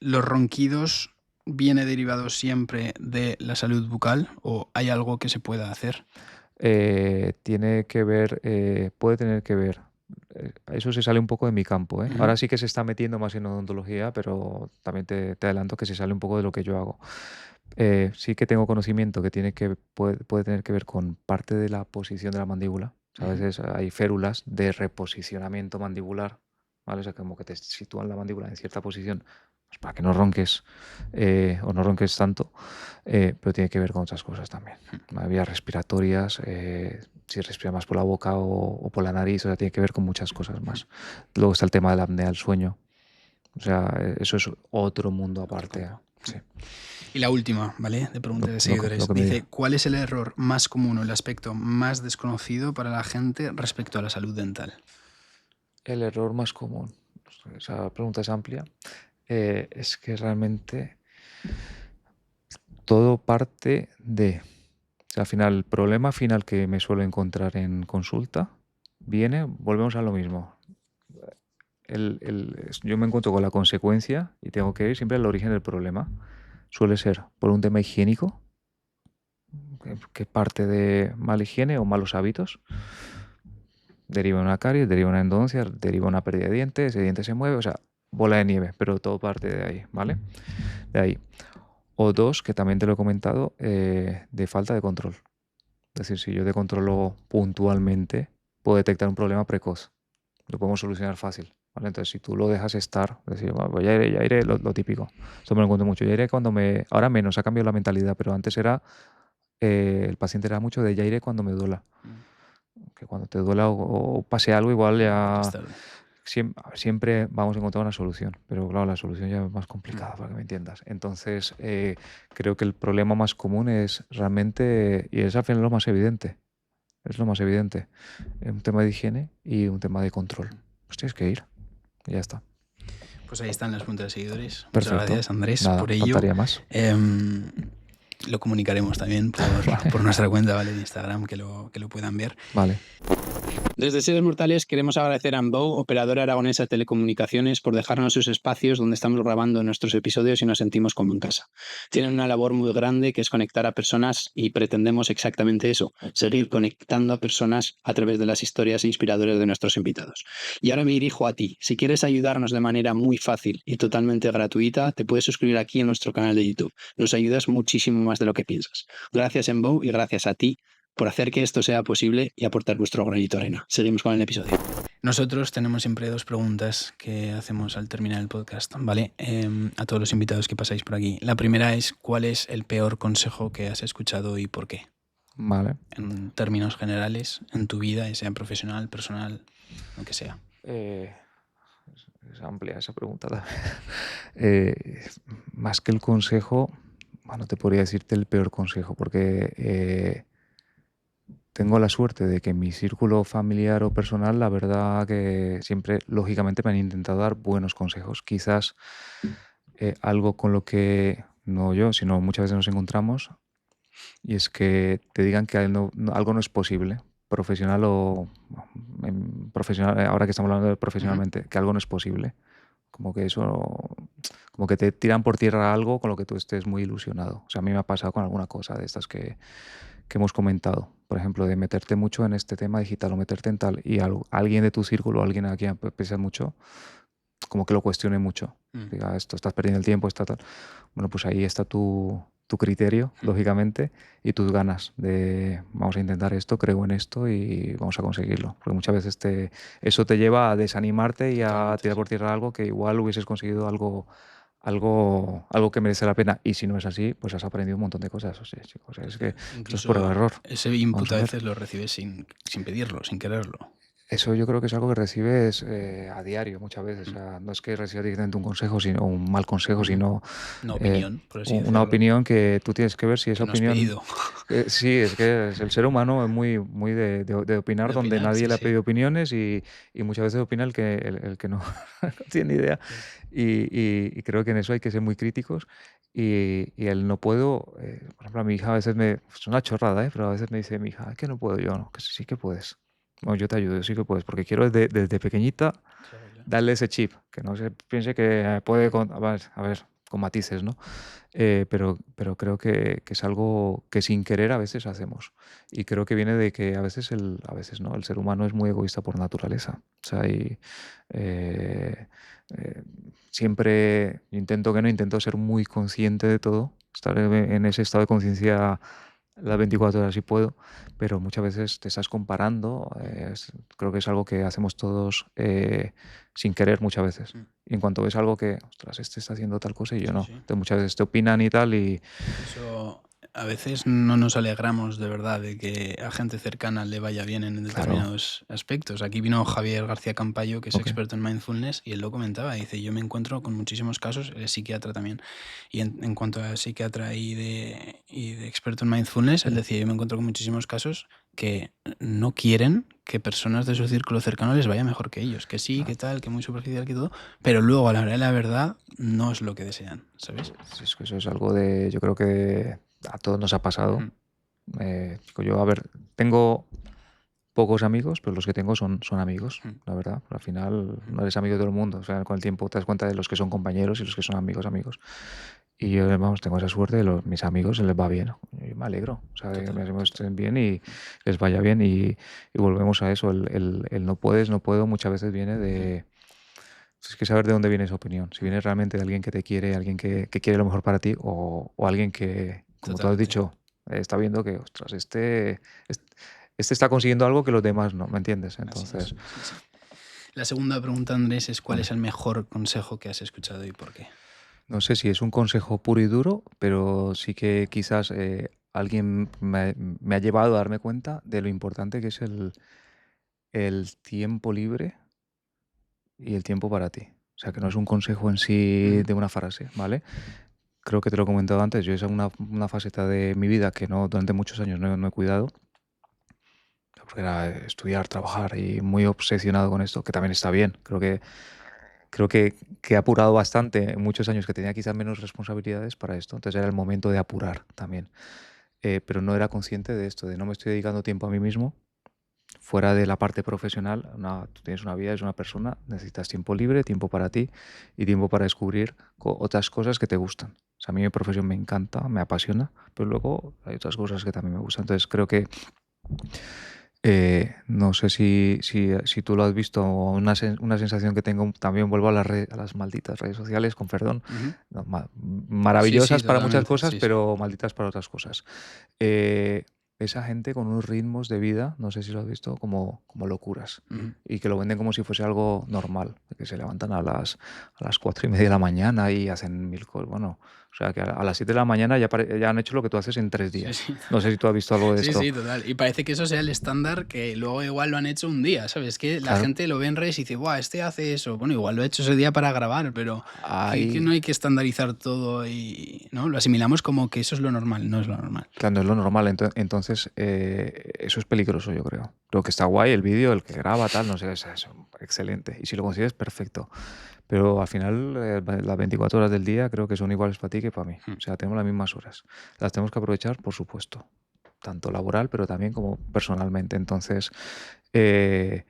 ¿los ronquidos viene derivado siempre de la salud bucal o hay algo que se pueda hacer? Tiene que ver, puede tener que ver. Eso se sale un poco de mi campo, ¿eh? Ahora sí que se está metiendo más en odontología, pero también te adelanto que se sale un poco de lo que yo hago. Sí que tengo conocimiento que puede tener que ver con parte de la posición de la mandíbula. O sea, a veces hay férulas de reposicionamiento mandibular, ¿vale? O sea, como que te sitúan la mandíbula en cierta posición pues para que no ronques o no ronques tanto, pero tiene que ver con otras cosas también. Vías respiratorias, si respira más por la boca o por la nariz, o sea, tiene que ver con muchas cosas más. Luego está el tema de la apnea del sueño. O sea, eso es otro mundo aparte. Sí. Y la última, ¿vale? De preguntas de seguidores. Lo que me Dice, diga. ¿cuál es el error más común o el aspecto más desconocido para la gente respecto a la salud dental? El error más común, esa pregunta es amplia, es que realmente todo parte de, o sea, al final, el problema final que me suelo encontrar en consulta volvemos a lo mismo. Yo me encuentro con la consecuencia y tengo que ir siempre al origen del problema. Suele ser por un tema higiénico, que parte de mala higiene o malos hábitos. Deriva una caries, deriva una endodoncia, deriva una pérdida de dientes, el diente se mueve, o sea, bola de nieve, pero todo parte de ahí, ¿vale? De ahí. O dos, que también te lo he comentado, de falta de control. Es decir, si yo te controlo puntualmente, puedo detectar un problema precoz. Lo podemos solucionar fácil, ¿vale? Entonces, si tú lo dejas estar, es decir, "Bueno, pues ya iré", lo típico. Esto me lo encuentro mucho. Ya iré cuando ahora menos, ha cambiado la mentalidad, pero antes era, el paciente era mucho de ya iré cuando me duela. Que cuando te duela o pase algo, igual ya Es tarde. siempre vamos a encontrar una solución, pero claro, la solución ya es más complicada, para que me entiendas. Entonces, creo que el problema más común es realmente, y es al final lo más evidente, es lo más evidente, un tema de higiene y un tema de control. Pues tienes que ir y ya está. Pues ahí están las preguntas de seguidores. Muchas Perfecto. gracias, Andrés, Nada, por ello. faltaría más. Lo comunicaremos también por nuestra cuenta, ¿vale? De Instagram, que lo puedan ver. Vale. Desde Seres Mortales queremos agradecer a Ambou, operadora aragonesa de telecomunicaciones, por dejarnos sus espacios donde estamos grabando nuestros episodios y nos sentimos como en casa. Tienen una labor muy grande que es conectar a personas y pretendemos exactamente eso, seguir conectando a personas a través de las historias inspiradoras de nuestros invitados. Y ahora me dirijo a ti. Si quieres ayudarnos de manera muy fácil y totalmente gratuita, te puedes suscribir aquí en nuestro canal de YouTube. Nos ayudas muchísimo más de lo que piensas. Gracias, Ambou, y gracias a ti por hacer que esto sea posible y aportar vuestro granito de arena. Seguimos con el episodio. Nosotros tenemos siempre dos preguntas que hacemos al terminar el podcast, ¿vale? A todos los invitados que pasáis por aquí. La primera es, ¿cuál es el peor consejo que has escuchado y por qué? Vale. En términos generales, en tu vida, sea profesional, personal, lo que sea. Es amplia esa pregunta también. Más que el consejo, bueno, te podría decirte el peor consejo, porque tengo la suerte de que en mi círculo familiar o personal, la verdad que siempre, lógicamente, me han intentado dar buenos consejos. Quizás algo con lo que, no yo, sino muchas veces nos encontramos, y es que te digan que algo no es posible, profesional o profesional, ahora que estamos hablando de profesionalmente, que algo no es posible. Como que eso, como que te tiran por tierra algo con lo que tú estés muy ilusionado. O sea, a mí me ha pasado con alguna cosa de estas que hemos comentado. Por ejemplo, de meterte mucho en este tema digital o meterte en tal, y alguien de tu círculo, alguien a quien aprecias mucho, como que lo cuestione mucho. Diga, esto estás perdiendo el tiempo, está tal. Bueno, pues ahí está tu criterio, lógicamente, y tus ganas de vamos a intentar esto, creo en esto y vamos a conseguirlo. Porque muchas veces eso te lleva a desanimarte y a tirar por tierra algo que igual hubieses conseguido algo que merece la pena. Y si no es así, pues has aprendido un montón de cosas. O sea, chicos, es que esto es por el error. Ese input a veces lo recibes sin pedirlo, sin quererlo. Eso yo creo que es algo que recibes a diario muchas veces. O sea, no es que recibas directamente un consejo o un mal consejo, sino una opinión, por así decirlo. Una opinión que tú tienes que ver si esa que no has opinión... pedido. Sí, es que el ser humano es muy de opinar, donde nadie le ha pedido opiniones y muchas veces opina el que no, no tiene ni idea. Y creo que en eso hay que ser muy críticos. Y el no puedo, por ejemplo, a mi hija a veces es una chorrada, pero a veces me dice mi hija, es que no puedo yo, no, que sí que puedes. No, yo te ayudo, sí que puedes, porque quiero desde pequeñita darle ese chip, que no se piense que puede, a ver, con matices, ¿no? Pero creo que es algo que sin querer a veces hacemos. Y creo que viene de que a veces no, el ser humano es muy egoísta por naturaleza. O sea, siempre intento ser muy consciente de todo, estar en ese estado de conciencia las 24 horas si puedo, pero muchas veces te estás comparando. Creo que es algo que hacemos todos sin querer muchas veces. Y en cuanto ves algo que, ostras, este está haciendo tal cosa y yo no. Sí. Entonces muchas veces te opinan y tal y... Eso a veces no nos alegramos de verdad de que a gente cercana le vaya bien en Claro, determinados aspectos. Aquí vino Javier García Campayo, que es ok. experto en mindfulness, y él lo comentaba. Dice, yo me encuentro con muchísimos casos, él es psiquiatra también, y en cuanto a psiquiatra y de experto en mindfulness, él decía, yo me encuentro con muchísimos casos que no quieren que personas de su círculo cercano les vaya mejor que ellos. Que sí, Ah, que tal, que muy superficial, que todo, pero luego a la hora de la verdad no es lo que desean, ¿sabes? sí, es que eso es algo de, yo creo que a todos nos ha pasado. Mm, Digo yo, a ver, tengo pocos amigos, pero los que tengo son amigos, mm, la verdad. Pero al final mm. no eres amigo de todo el mundo. O sea, con el tiempo te das cuenta de los que son compañeros y los que son amigos, amigos. Y yo, vamos, tengo esa suerte de mis amigos se les va bien. Y me alegro. O sea, de que mis Total, amigos total. estén bien y les vaya bien. Y volvemos a eso. El no puedes, no puedo, muchas veces viene Mm, de... Es que saber de dónde viene esa opinión. Si viene realmente de alguien que te quiere, alguien que quiere lo mejor para ti, o alguien que, como tú has totalmente. dicho, está viendo que, ostras, este está consiguiendo algo que los demás no, ¿me entiendes? Así es, Entonces, sí, sí. La segunda pregunta, Andrés, es ¿cuál vale. es el mejor consejo que has escuchado y por qué? No sé si es un consejo puro y duro, pero sí que quizás alguien me ha llevado a darme cuenta de lo importante que es el tiempo libre y el tiempo para ti. O sea, que no es un consejo en sí Ujú, de una frase, ¿vale? Creo que te lo he comentado antes, yo esa es una faceta de mi vida que no durante muchos años no he cuidado, porque era estudiar, trabajar y muy obsesionado con esto, que también está bien. Creo que he apurado bastante en muchos años que tenía quizás menos responsabilidades para esto, entonces era el momento de apurar también. Pero no era consciente de esto, de no me estoy dedicando tiempo a mí mismo, fuera de la parte profesional. Tú tienes una vida, eres una persona, necesitas tiempo libre, tiempo para ti y tiempo para descubrir otras cosas que te gustan. O sea, a mí mi profesión me encanta, me apasiona, pero luego hay otras cosas que también me gustan. Entonces creo que no sé si tú lo has visto, o una sensación que tengo, también vuelvo a las malditas redes sociales, con perdón, ujú. no, Sí, sí, maravillosas para muchas totalmente, cosas, sí, sí. pero malditas para otras cosas. Eh, Esa gente con unos ritmos de vida, no sé si lo has visto, como locuras, Ujú. y que lo venden como si fuese algo normal, de que se levantan a las 4:30 de la mañana y hacen mil cosas. Bueno, o sea, que a las 7 de la mañana ya han hecho lo que tú haces en 3 Sí, días. sí. No sé si tú has visto algo de Sí, esto. sí, total. Y parece que eso sea el estándar que luego igual lo han hecho un día, ¿sabes? Que la Claro, gente lo ve en redes y dice, ¡buah, este hace eso! Bueno, igual lo ha hecho ese día para grabar, pero que no ahí, hay que estandarizar todo y, ¿no? Lo asimilamos como que eso es lo normal, no es lo normal. claro, no es lo normal. Entonces, eso es peligroso, yo creo. Lo que está guay, el vídeo, el que graba, tal, no sé, es excelente. Y si lo consigues, perfecto. Pero al final, las 24 horas del día creo que son iguales para ti que para mí. Mm, O sea, tenemos las mismas horas. Las tenemos que aprovechar, por supuesto. Tanto laboral, pero también como personalmente. Entonces, eh,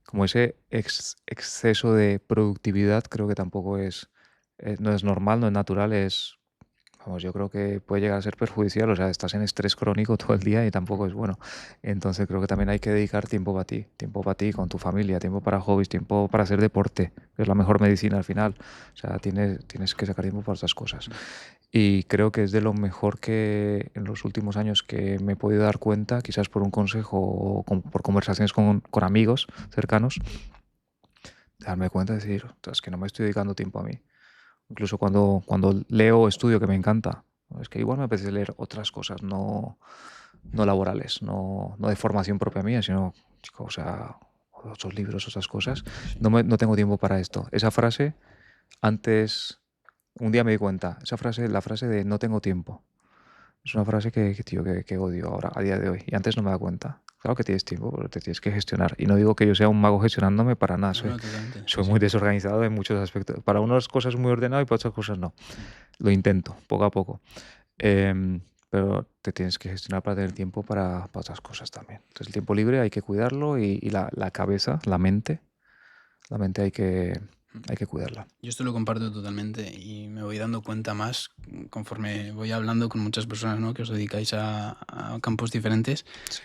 como ese exceso de productividad, creo que tampoco no es normal, no es natural, vamos, yo creo que puede llegar a ser perjudicial. O sea, estás en estrés crónico todo el día y mm. tampoco es bueno. Entonces creo que también hay que dedicar tiempo para ti, con tu familia, tiempo para hobbies, tiempo para hacer deporte, que es la mejor medicina al final. O sea, tienes que sacar tiempo para estas cosas. Y creo que es de lo mejor que en los últimos años que me he podido dar cuenta, quizás por un consejo o por conversaciones con amigos cercanos, darme cuenta de decir, es que no me estoy dedicando tiempo a mí. Incluso cuando leo o estudio, que me encanta, es que igual me apetece leer otras cosas, no laborales, no de formación propia mía, sino, chico, o sea, otros libros, otras cosas. Sí. No tengo tiempo para esto. Esa frase, antes, un día me di cuenta, la frase de no tengo tiempo, es una frase tío, que odio ahora, a día de hoy. Y antes no me da cuenta. Claro que tienes tiempo, pero te tienes que gestionar. Y no digo que yo sea un mago gestionándome para nada. No, Soy, no, totalmente, sí, soy sí. muy desorganizado en muchos aspectos. Para unas cosas muy ordenado y para otras cosas no. Mm, Lo intento, poco a poco. Pero te tienes que gestionar para tener tiempo para otras cosas también. Entonces el tiempo libre hay que cuidarlo y la cabeza, la mente mm. hay que cuidarla. Yo esto lo comparto totalmente y me voy dando cuenta más conforme voy hablando con muchas personas, ¿no? Que os dedicáis a campos diferentes, Sí.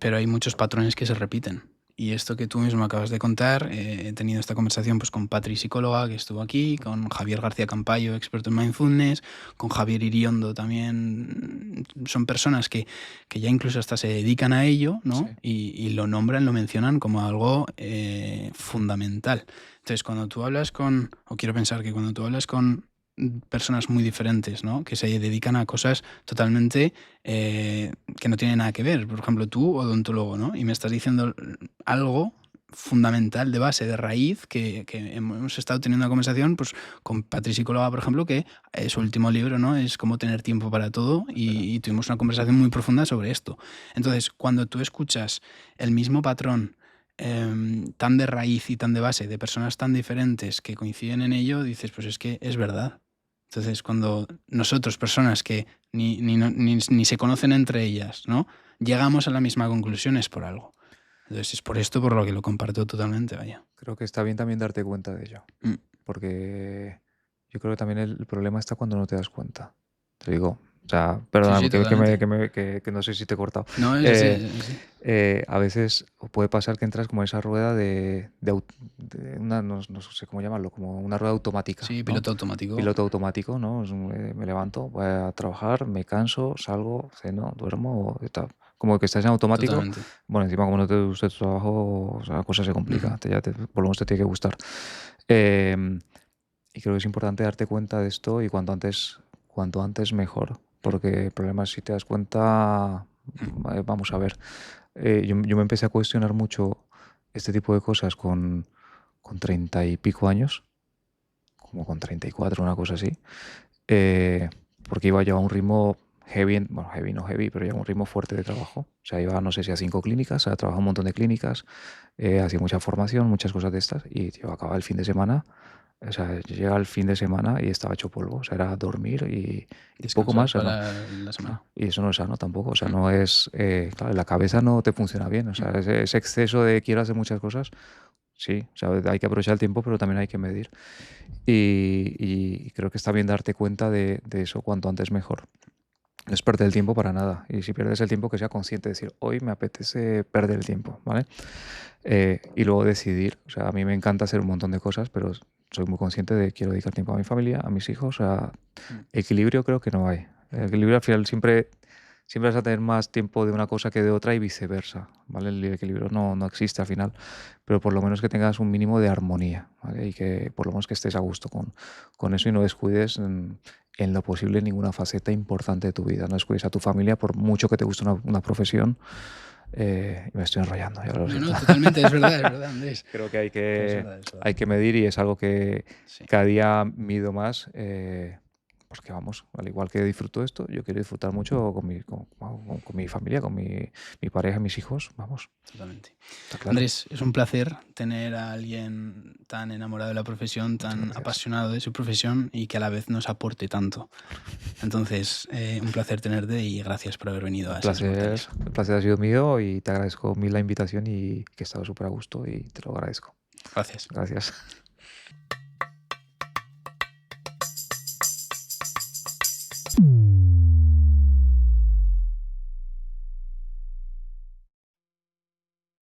pero hay muchos patrones que se repiten. Y esto que tú mismo acabas de contar, he tenido esta conversación pues, con Patri, psicóloga, que estuvo aquí, con Javier García Campayo, experto en mindfulness, con Javier Iriondo también. Son personas que ya incluso hasta se dedican a ello, ¿no? Sí. Y lo nombran, lo mencionan como algo fundamental. Entonces, cuando tú hablas o quiero pensar que cuando tú hablas con personas muy diferentes, ¿no? Que se dedican a cosas totalmente que no tienen nada que ver. Por ejemplo, tú, odontólogo, ¿no? Y me estás diciendo algo fundamental, de base, de raíz, que hemos estado teniendo una conversación pues, con Patri Psicóloga, por ejemplo, que su último libro, ¿no? Es Cómo tener tiempo para todo, y tuvimos una conversación muy profunda sobre esto. Entonces, cuando tú escuchas el mismo patrón tan de raíz y tan de base, de personas tan diferentes que coinciden en ello, dices, pues es que es verdad. Entonces, cuando nosotros, personas que ni se conocen entre ellas, ¿no? Llegamos a la misma conclusión, es por algo. Entonces, es por esto por lo que lo comparto totalmente, vaya. Creo que está bien también darte cuenta de ello, porque yo creo que también el problema está cuando no te das cuenta. Te digo, o sea, perdóname, Sí, totalmente. que no sé si te he cortado. No, es así. A veces puede pasar que entras como en esa rueda de una, no sé cómo llamarlo, como una rueda automática, Sí, ¿no? piloto automático. Piloto automático, ¿no? Me levanto, voy a trabajar, me canso, salgo, ceno, duermo y tal. Como que estás en automático. Totalmente. Bueno, encima como no te gusta tu trabajo, o sea, la cosa se complica. Por lo menos te tiene que gustar. Y creo que es importante darte cuenta de esto y cuanto antes mejor. Porque el problema es si te das cuenta, vamos a ver. Yo me empecé a cuestionar mucho este tipo de cosas con 30 y pico años, como con 34, una cosa así, porque iba ya a un ritmo heavy, bueno, heavy no heavy, pero ya un ritmo fuerte de trabajo. O sea, iba, no sé si a 5 clínicas, o sea, trabajaba un montón de clínicas, hacía mucha formación, muchas cosas de estas, y tío, acababa el fin de semana. O sea, llega el fin de semana y estaba hecho polvo. O sea, era dormir y poco más. O sea, para la semana. y eso no es sano tampoco. O sea, no es. Claro, la cabeza no te funciona bien. O sea, ese exceso de quiero hacer muchas cosas. Sí, o sea, hay que aprovechar el tiempo, pero también hay que medir. Y creo que está bien darte cuenta de eso cuanto antes mejor. No es perder el tiempo para nada. Y si pierdes el tiempo, que sea consciente de decir, hoy me apetece perder el tiempo, ¿vale? Y luego decidir. O sea, a mí me encanta hacer un montón de cosas, pero soy muy consciente de que quiero dedicar tiempo a mi familia, a mis hijos. O sea, equilibrio creo que no hay. El equilibrio al final siempre vas a tener más tiempo de una cosa que de otra y viceversa, ¿vale? El equilibrio no existe al final, pero por lo menos que tengas un mínimo de armonía, ¿vale? Y que por lo menos que estés a gusto con eso y no descuides en lo posible ninguna faceta importante de tu vida. No descuides a tu familia por mucho que te guste una profesión. Y me estoy enrollando, ya lo siento. No, totalmente, es verdad, Andrés. Creo que Es verdad. hay que medir y es algo que Sí. cada día mido más. Porque vamos, al igual que disfruto esto, yo quiero disfrutar mucho con mi familia, con mi pareja, mis hijos, vamos. Totalmente. Está claro. Andrés, es un placer tener a alguien tan enamorado de la profesión, Muchas tan gracias. apasionado de su profesión y que a la vez nos aporte tanto. Entonces, un placer tenerte y gracias por haber venido a Seres Mortales. El placer ha sido mío y te agradezco mil la invitación y que he estado súper a gusto y te lo agradezco. Gracias. Gracias.